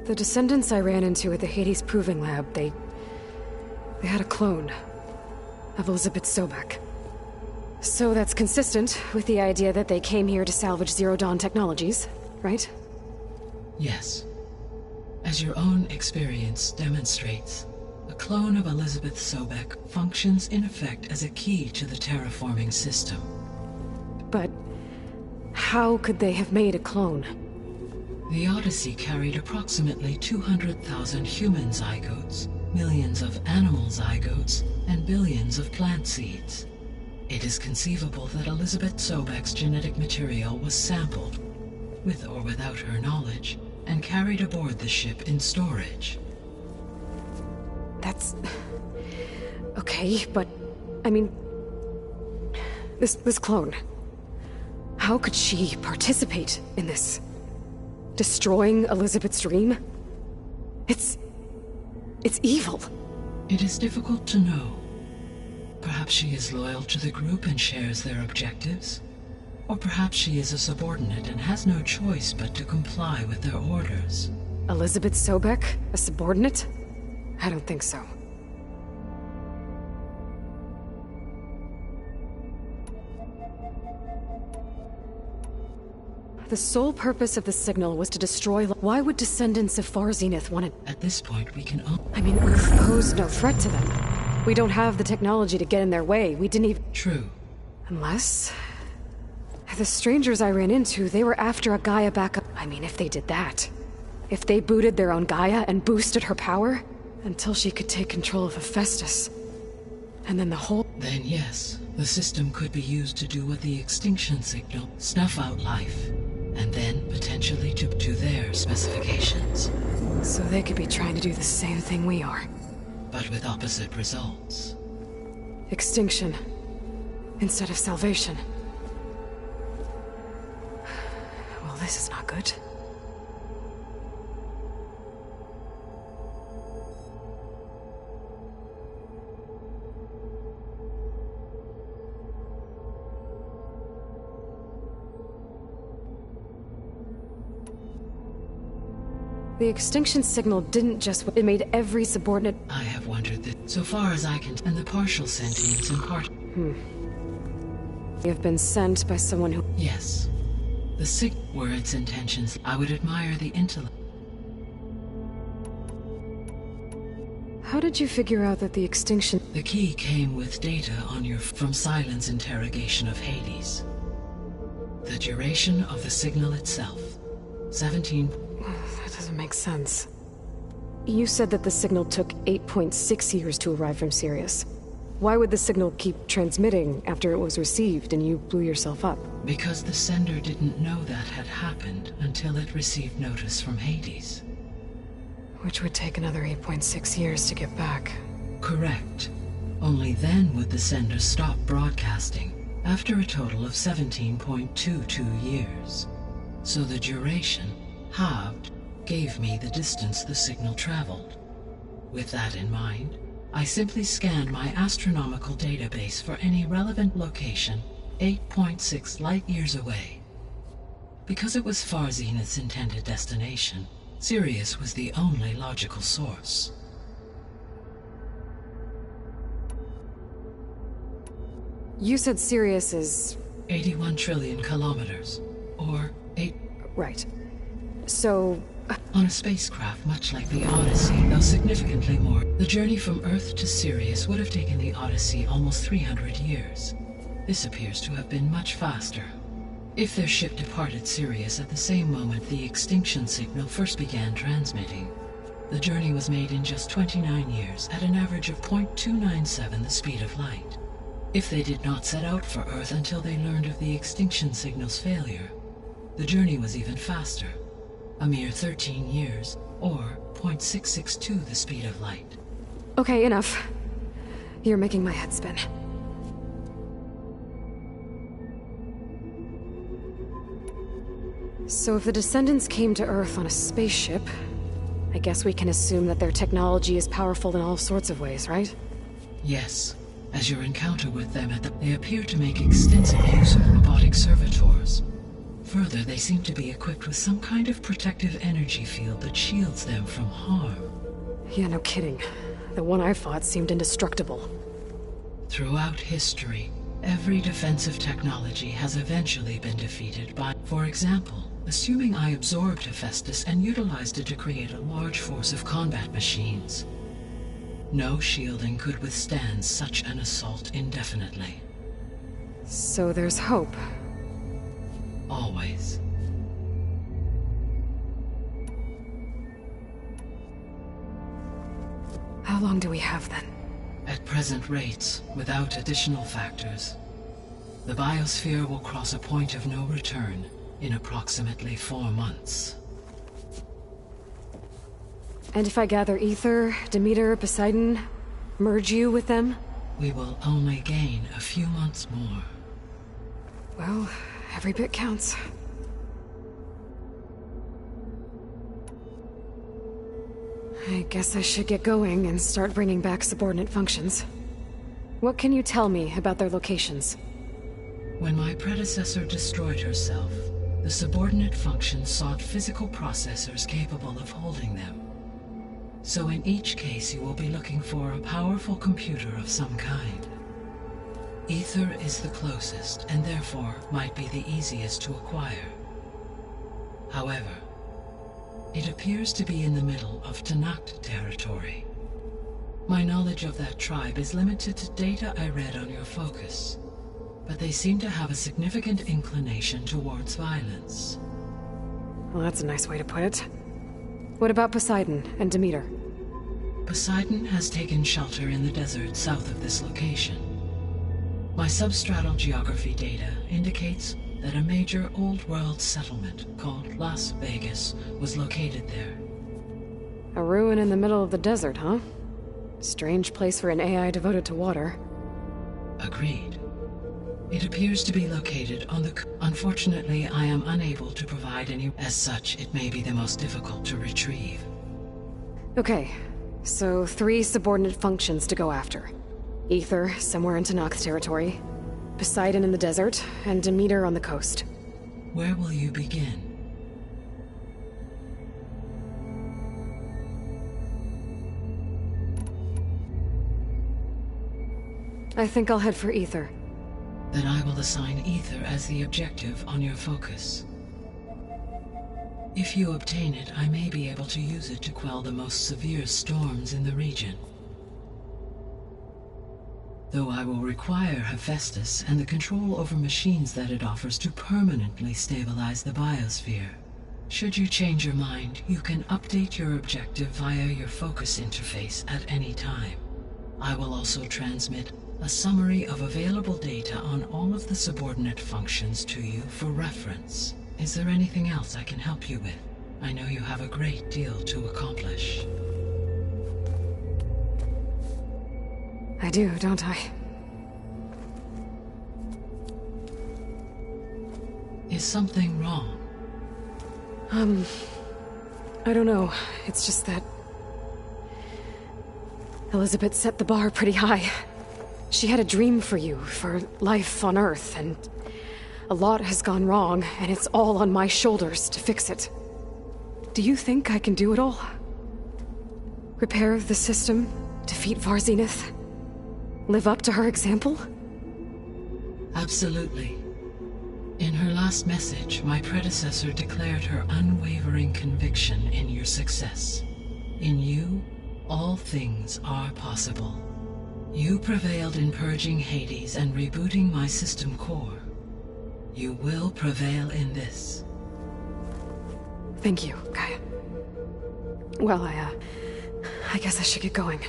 The descendants I ran into at the Hades Proving Lab, they had a clone of Elizabeth Sobek. So that's consistent with the idea that they came here to salvage Zero Dawn technologies, right? Yes. As your own experience demonstrates, a clone of Elizabeth Sobek functions in effect as a key to the terraforming system. But how could they have made a clone? The Odyssey carried approximately 200,000 human zygotes, millions of animal zygotes, and billions of plant seeds. It is conceivable that Elizabeth Sobek's genetic material was sampled, with or without her knowledge, and carried aboard the ship in storage. That's... okay, but... I mean... This clone... How could she participate in this? Destroying Elizabeth's dream? It's evil. It is difficult to know. Perhaps she is loyal to the group and shares their objectives. Or perhaps she is a subordinate and has no choice but to comply with their orders. Elizabeth Sobek? A subordinate? I don't think so. The sole purpose of the signal was to destroy... Why would descendants of Far Zenith want to... At this point, we can... I mean, Earth posed no threat to them. We don't have the technology to get in their way. We didn't even... True. Unless... The strangers I ran into, they were after a Gaia backup. I mean, if they did that. If they booted their own Gaia and boosted her power, until she could take control of Hephaestus. And then the whole... Then yes, the system could be used to do what the extinction signal, snuff out life. And then, potentially, to their specifications. So they could be trying to do the same thing we are. But with opposite results. Extinction. Instead of salvation. Well, this is not good. The extinction signal didn't just... It made every subordinate... I have wondered that, so far as I can... And the partial sentience and part... You have been sent by someone who... Yes. The sick were its intentions. I would admire the intellect. How did you figure out that the extinction... The key came with data on your... From Silent's interrogation of Hades. The duration of the signal itself. 17... That doesn't make sense. You said that the signal took 8.6 years to arrive from Sirius. Why would the signal keep transmitting after it was received and you blew yourself up? Because the sender didn't know that had happened until it received notice from Hades. Which would take another 8.6 years to get back. Correct. Only then would the sender stop broadcasting, after a total of 17.22 years. So the duration, halved, gave me the distance the signal traveled. With that in mind, I simply scanned my astronomical database for any relevant location 8.6 light-years away. Because it was Far Zenith's intended destination, Sirius was the only logical source. You said Sirius is... 81 trillion kilometers, or 8... Right. So... On a spacecraft much like the Odyssey, though significantly more, the journey from Earth to Sirius would have taken the Odyssey almost 300 years. This appears to have been much faster. If their ship departed Sirius at the same moment the extinction signal first began transmitting, the journey was made in just 29 years at an average of 0.297 the speed of light. If they did not set out for Earth until they learned of the extinction signal's failure, the journey was even faster. A mere 13 years, or 0.662 the speed of light. Okay, enough. You're making my head spin. So if the descendants came to Earth on a spaceship, I guess we can assume that their technology is powerful in all sorts of ways, right? Yes. As your encounter with them they appear to make extensive use of robotic servitors. Further, they seem to be equipped with some kind of protective energy field that shields them from harm. Yeah, no kidding. The one I fought seemed indestructible. Throughout history, every defensive technology has eventually been defeated by, for example, assuming I absorbed Hephaestus and utilized it to create a large force of combat machines. No shielding could withstand such an assault indefinitely. So there's hope. Always. How long do we have then? At present rates, without additional factors, the biosphere will cross a point of no return in approximately 4 months. And if I gather Ether, Demeter, Poseidon, merge you with them? We will only gain a few months more. Well, every bit counts. I guess I should get going and start bringing back subordinate functions. What can you tell me about their locations? When my predecessor destroyed herself, the subordinate functions sought physical processors capable of holding them. So in each case you will be looking for a powerful computer of some kind. Ether is the closest, and therefore might be the easiest to acquire. However, it appears to be in the middle of Tanakh territory. My knowledge of that tribe is limited to data I read on your focus, but they seem to have a significant inclination towards violence. Well, that's a nice way to put it. What about Poseidon and Demeter? Poseidon has taken shelter in the desert south of this location. My substratal geography data indicates that a major old-world settlement called Las Vegas was located there. A ruin in the middle of the desert, huh? Strange place for an AI devoted to water. Agreed. It appears to be located on the... Unfortunately, I am unable to provide any... As such, it may be the most difficult to retrieve. Okay, so 3 subordinate functions to go after. Ether, somewhere in Tanakh territory. Poseidon in the desert, and Demeter on the coast. Where will you begin? I think I'll head for Ether. Then I will assign Ether as the objective on your focus. If you obtain it, I may be able to use it to quell the most severe storms in the region. Though I will require Hephaestus and the control over machines that it offers to permanently stabilize the biosphere. Should you change your mind, you can update your objective via your focus interface at any time. I will also transmit a summary of available data on all of the subordinate functions to you for reference. Is there anything else I can help you with? I know you have a great deal to accomplish. I do, don't I? Is something wrong? I don't know. It's just that... Elizabeth set the bar pretty high. She had a dream for you, for life on Earth, and a lot has gone wrong, and it's all on my shoulders to fix it. Do you think I can do it all? Repair the system, defeat Varzenith, live up to her example? Absolutely. In her last message, my predecessor declared her unwavering conviction in your success. In you, all things are possible. You prevailed in purging Hades and rebooting my system core. You will prevail in this. Thank you, Gaia. Well, I guess I should get going.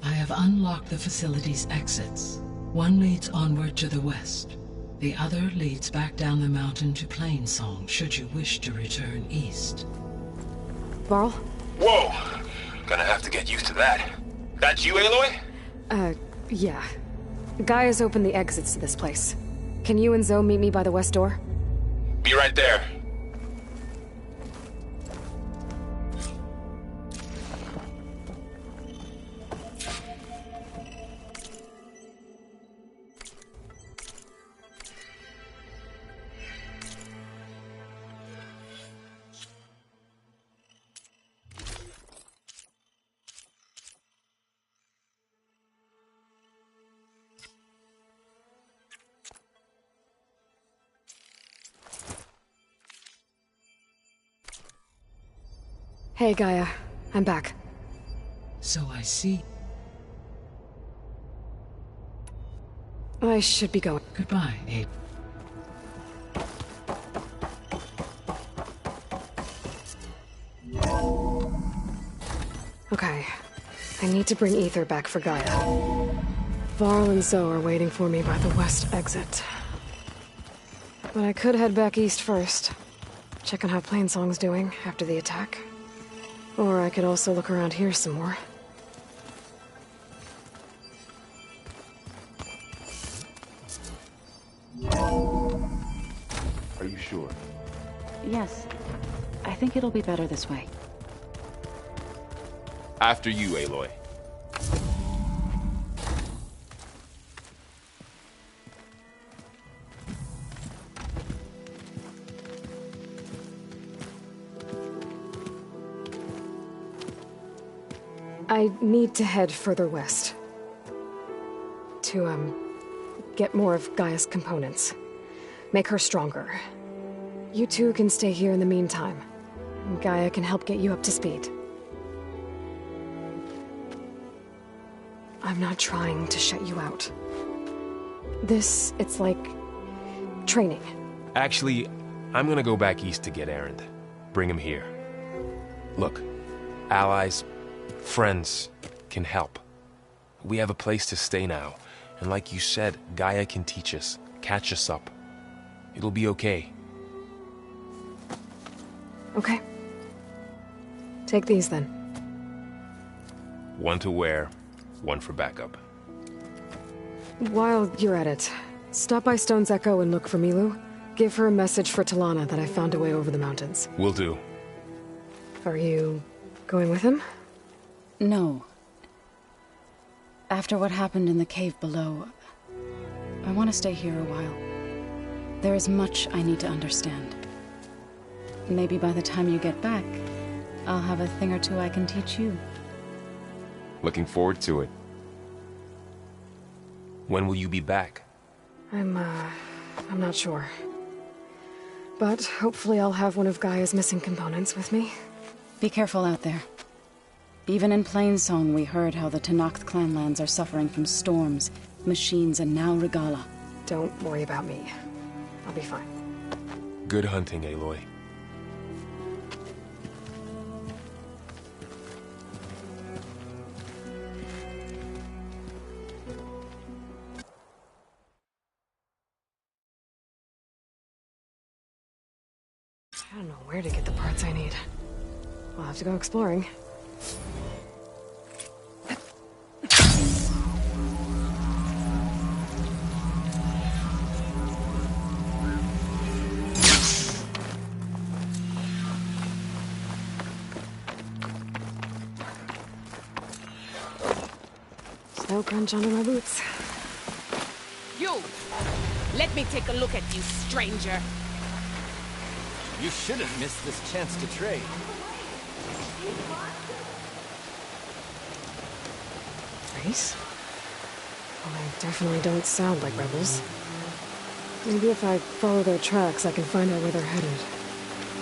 I have unlocked the facility's exits. One leads onward to the west. The other leads back down the mountain to Plainsong, should you wish to return east. Varl? Whoa! Gonna have to get used to that. That's you, Aloy? Yeah. Gaia's opened the exits to this place. Can you and Zoe meet me by the west door? Be right there. Hey, Gaia. I'm back. So I see. I should be going. Goodbye, Abe. Okay. I need to bring Ether back for Gaia. Varl and Zoe are waiting for me by the west exit. But I could head back east first. Check on how Plainsong's doing after the attack. Or I could also look around here some more. Are you sure? Yes. I think it'll be better this way. After you, Aloy. I need to head further west. To, get more of Gaia's components. Make her stronger. You two can stay here in the meantime. And Gaia can help get you up to speed. I'm not trying to shut you out. It's like... training. Actually, I'm gonna go back east to get Erend. Bring him here. Look, allies, friends can help. We have a place to stay now, and like you said, Gaia can teach us, catch us up. It'll be okay. Okay. Take these then. One to wear, one for backup. While you're at it, stop by Stone's Echo and look for Milu. Give her a message for Talana that I found a way over the mountains. Will do. Are you going with him? No. After what happened in the cave below, I want to stay here a while. There is much I need to understand. Maybe by the time you get back, I'll have a thing or two I can teach you. Looking forward to it. When will you be back? I'm not sure. But hopefully I'll have one of Gaia's missing components with me. Be careful out there. Even in Plainsong, we heard how the Tenakth clanlands are suffering from storms, machines, and now Regala. Don't worry about me. I'll be fine. Good hunting, Aloy. I don't know where to get the parts I need. I'll have to go exploring. Snow crunch under my boots. You! Let me take a look at you, stranger. You shouldn't miss this chance to trade. Race? Well, they definitely don't sound like rebels. Maybe if I follow their tracks, I can find out where they're headed.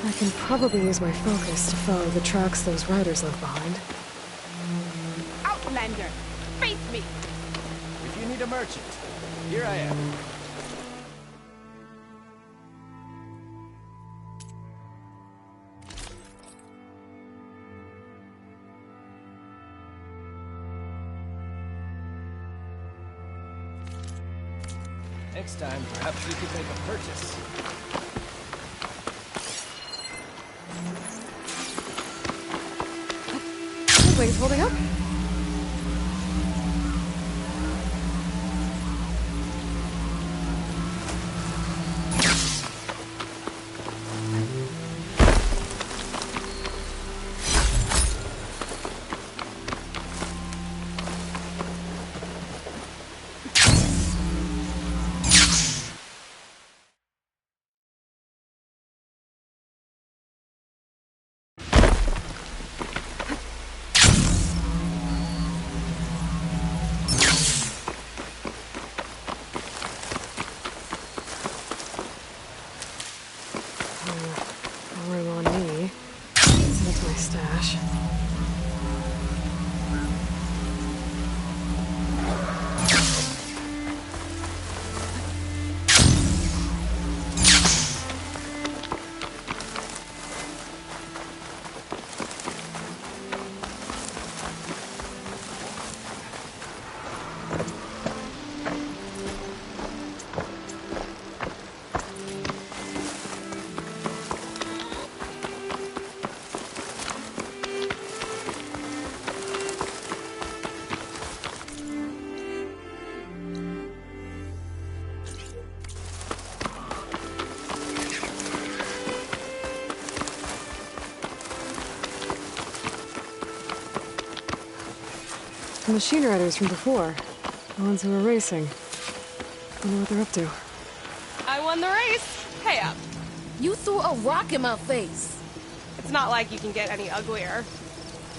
I can probably use my focus to follow the tracks those riders left behind. Outlander! Face me! If you need a merchant, here I am. Next time, perhaps we could make a purchase. Wings holding up? The machine riders from before. The ones who were racing. Wonder what they're up to. I won the race. Pay up. You threw a rock in my face. It's not like you can get any uglier.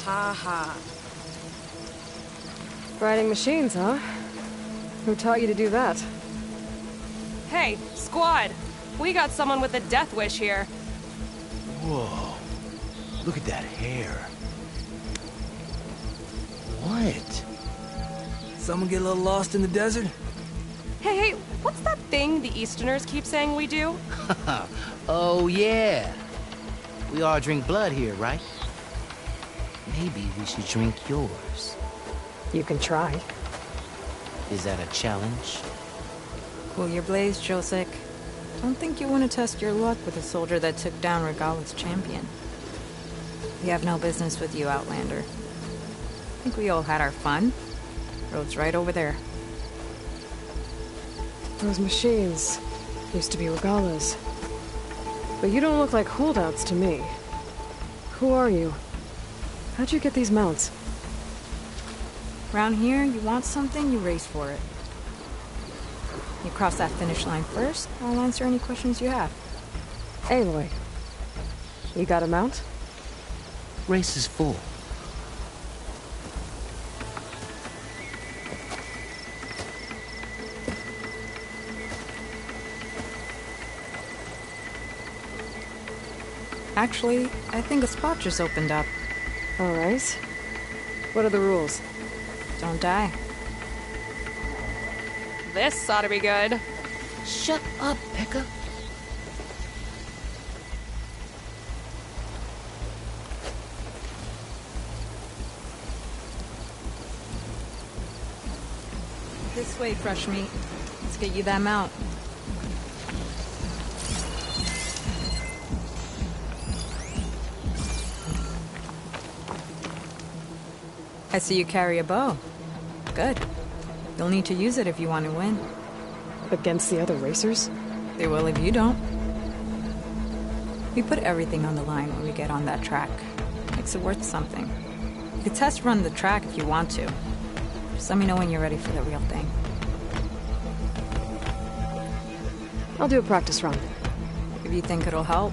Ha ha. Riding machines, huh? Who taught you to do that? Hey, squad. We got someone with a death wish here. Whoa. Look at that hair. What? Someone get a little lost in the desert? Hey, what's that thing the Easterners keep saying we do? Oh, yeah. We all drink blood here, right? Maybe we should drink yours. You can try. Is that a challenge? Cool your blaze, Josek. Don't think you want to test your luck with a soldier that took down Regala's champion. We have no business with you, Outlander. I think we all had our fun. Road's right over there. Those machines used to be Regala's. But you don't look like holdouts to me. Who are you? How'd you get these mounts? Around here, you want something, you race for it. You cross that finish line first, I'll answer any questions you have. Aloy, you got a mount? Race is full. Actually, I think a spot just opened up. All right. What are the rules? Don't die. This ought to be good. Shut up, Pekka. This way, fresh meat. Let's get you that mount. I see you carry a bow. Good. You'll need to use it if you want to win. Against the other racers? They will if you don't. We put everything on the line when we get on that track. Makes it worth something. You could test run the track if you want to. Just let me know when you're ready for the real thing. I'll do a practice run. If you think it'll help.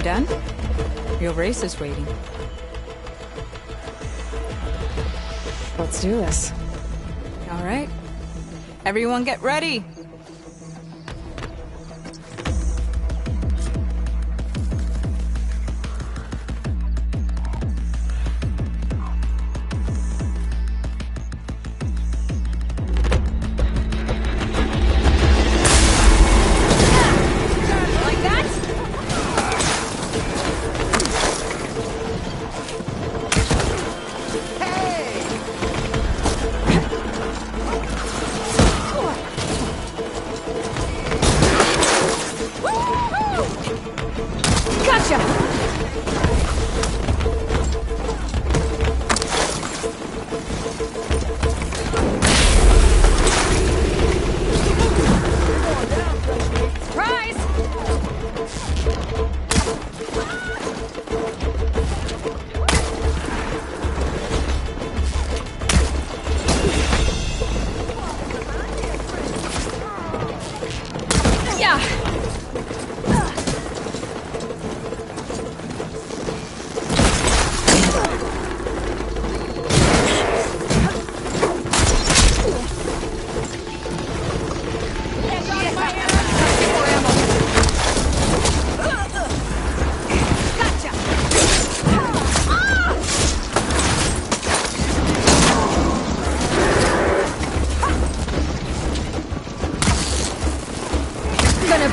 done? Your race is waiting. Let's do this. All right. Everyone get ready.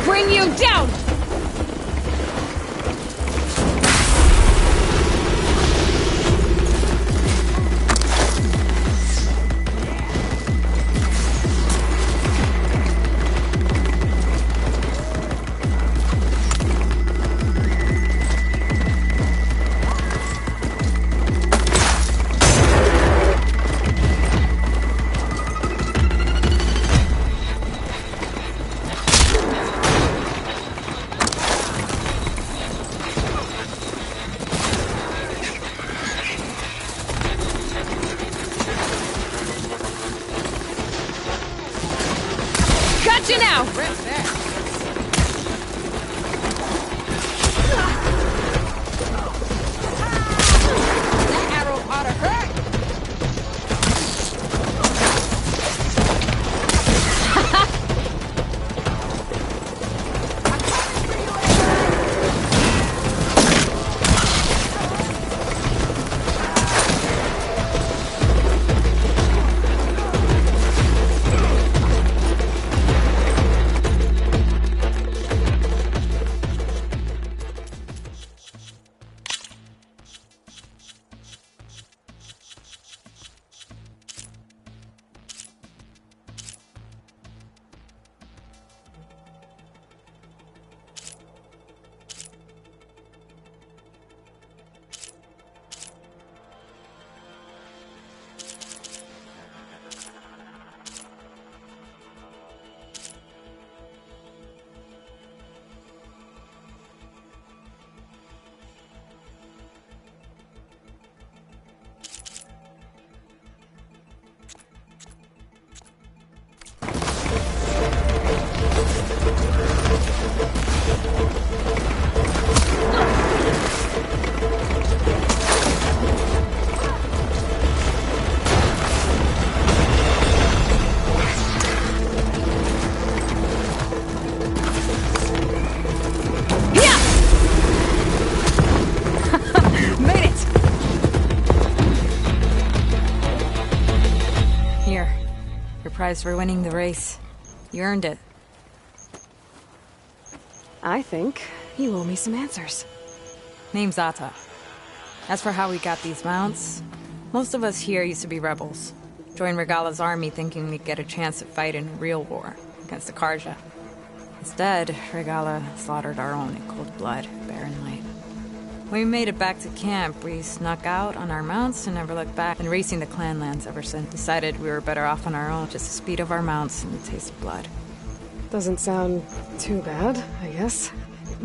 Bring you down! Gotcha now! That arrow ought to hurt! Prize for winning the race. You earned it. I think you owe me some answers. Name's Atta. As for how we got these mounts, most of us here used to be rebels. Joined Regala's army thinking we'd get a chance to fight in a real war against the Karja. Instead, Regala slaughtered our own in cold blood, barren light. When we made it back to camp, we snuck out on our mounts and never looked back, been racing the clan lands ever since. Decided we were better off on our own, just the speed of our mounts and the taste of blood. Doesn't sound too bad, I guess.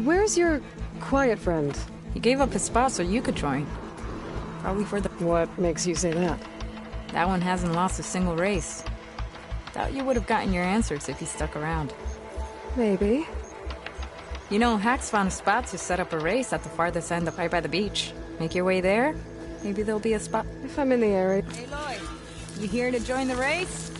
Where's your quiet friend? He gave up his spot so you could join. Probably for the... What makes you say that? That one hasn't lost a single race. Doubt you would have gotten your answers if he stuck around. Maybe. You know, Hack's found a spot to set up a race at the farthest end right by the beach. Make your way there. Maybe there'll be a spot. If I'm in the area. Aloy, you here to join the race?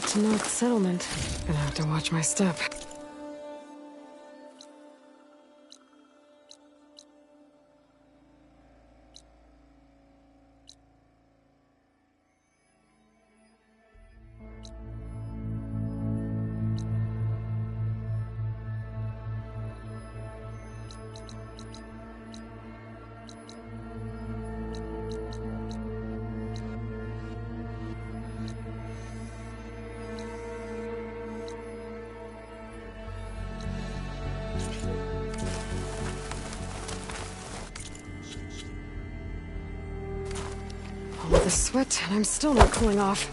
To North Settlement. Gonna have to watch my step. All of the sweat, and I'm still not cooling off.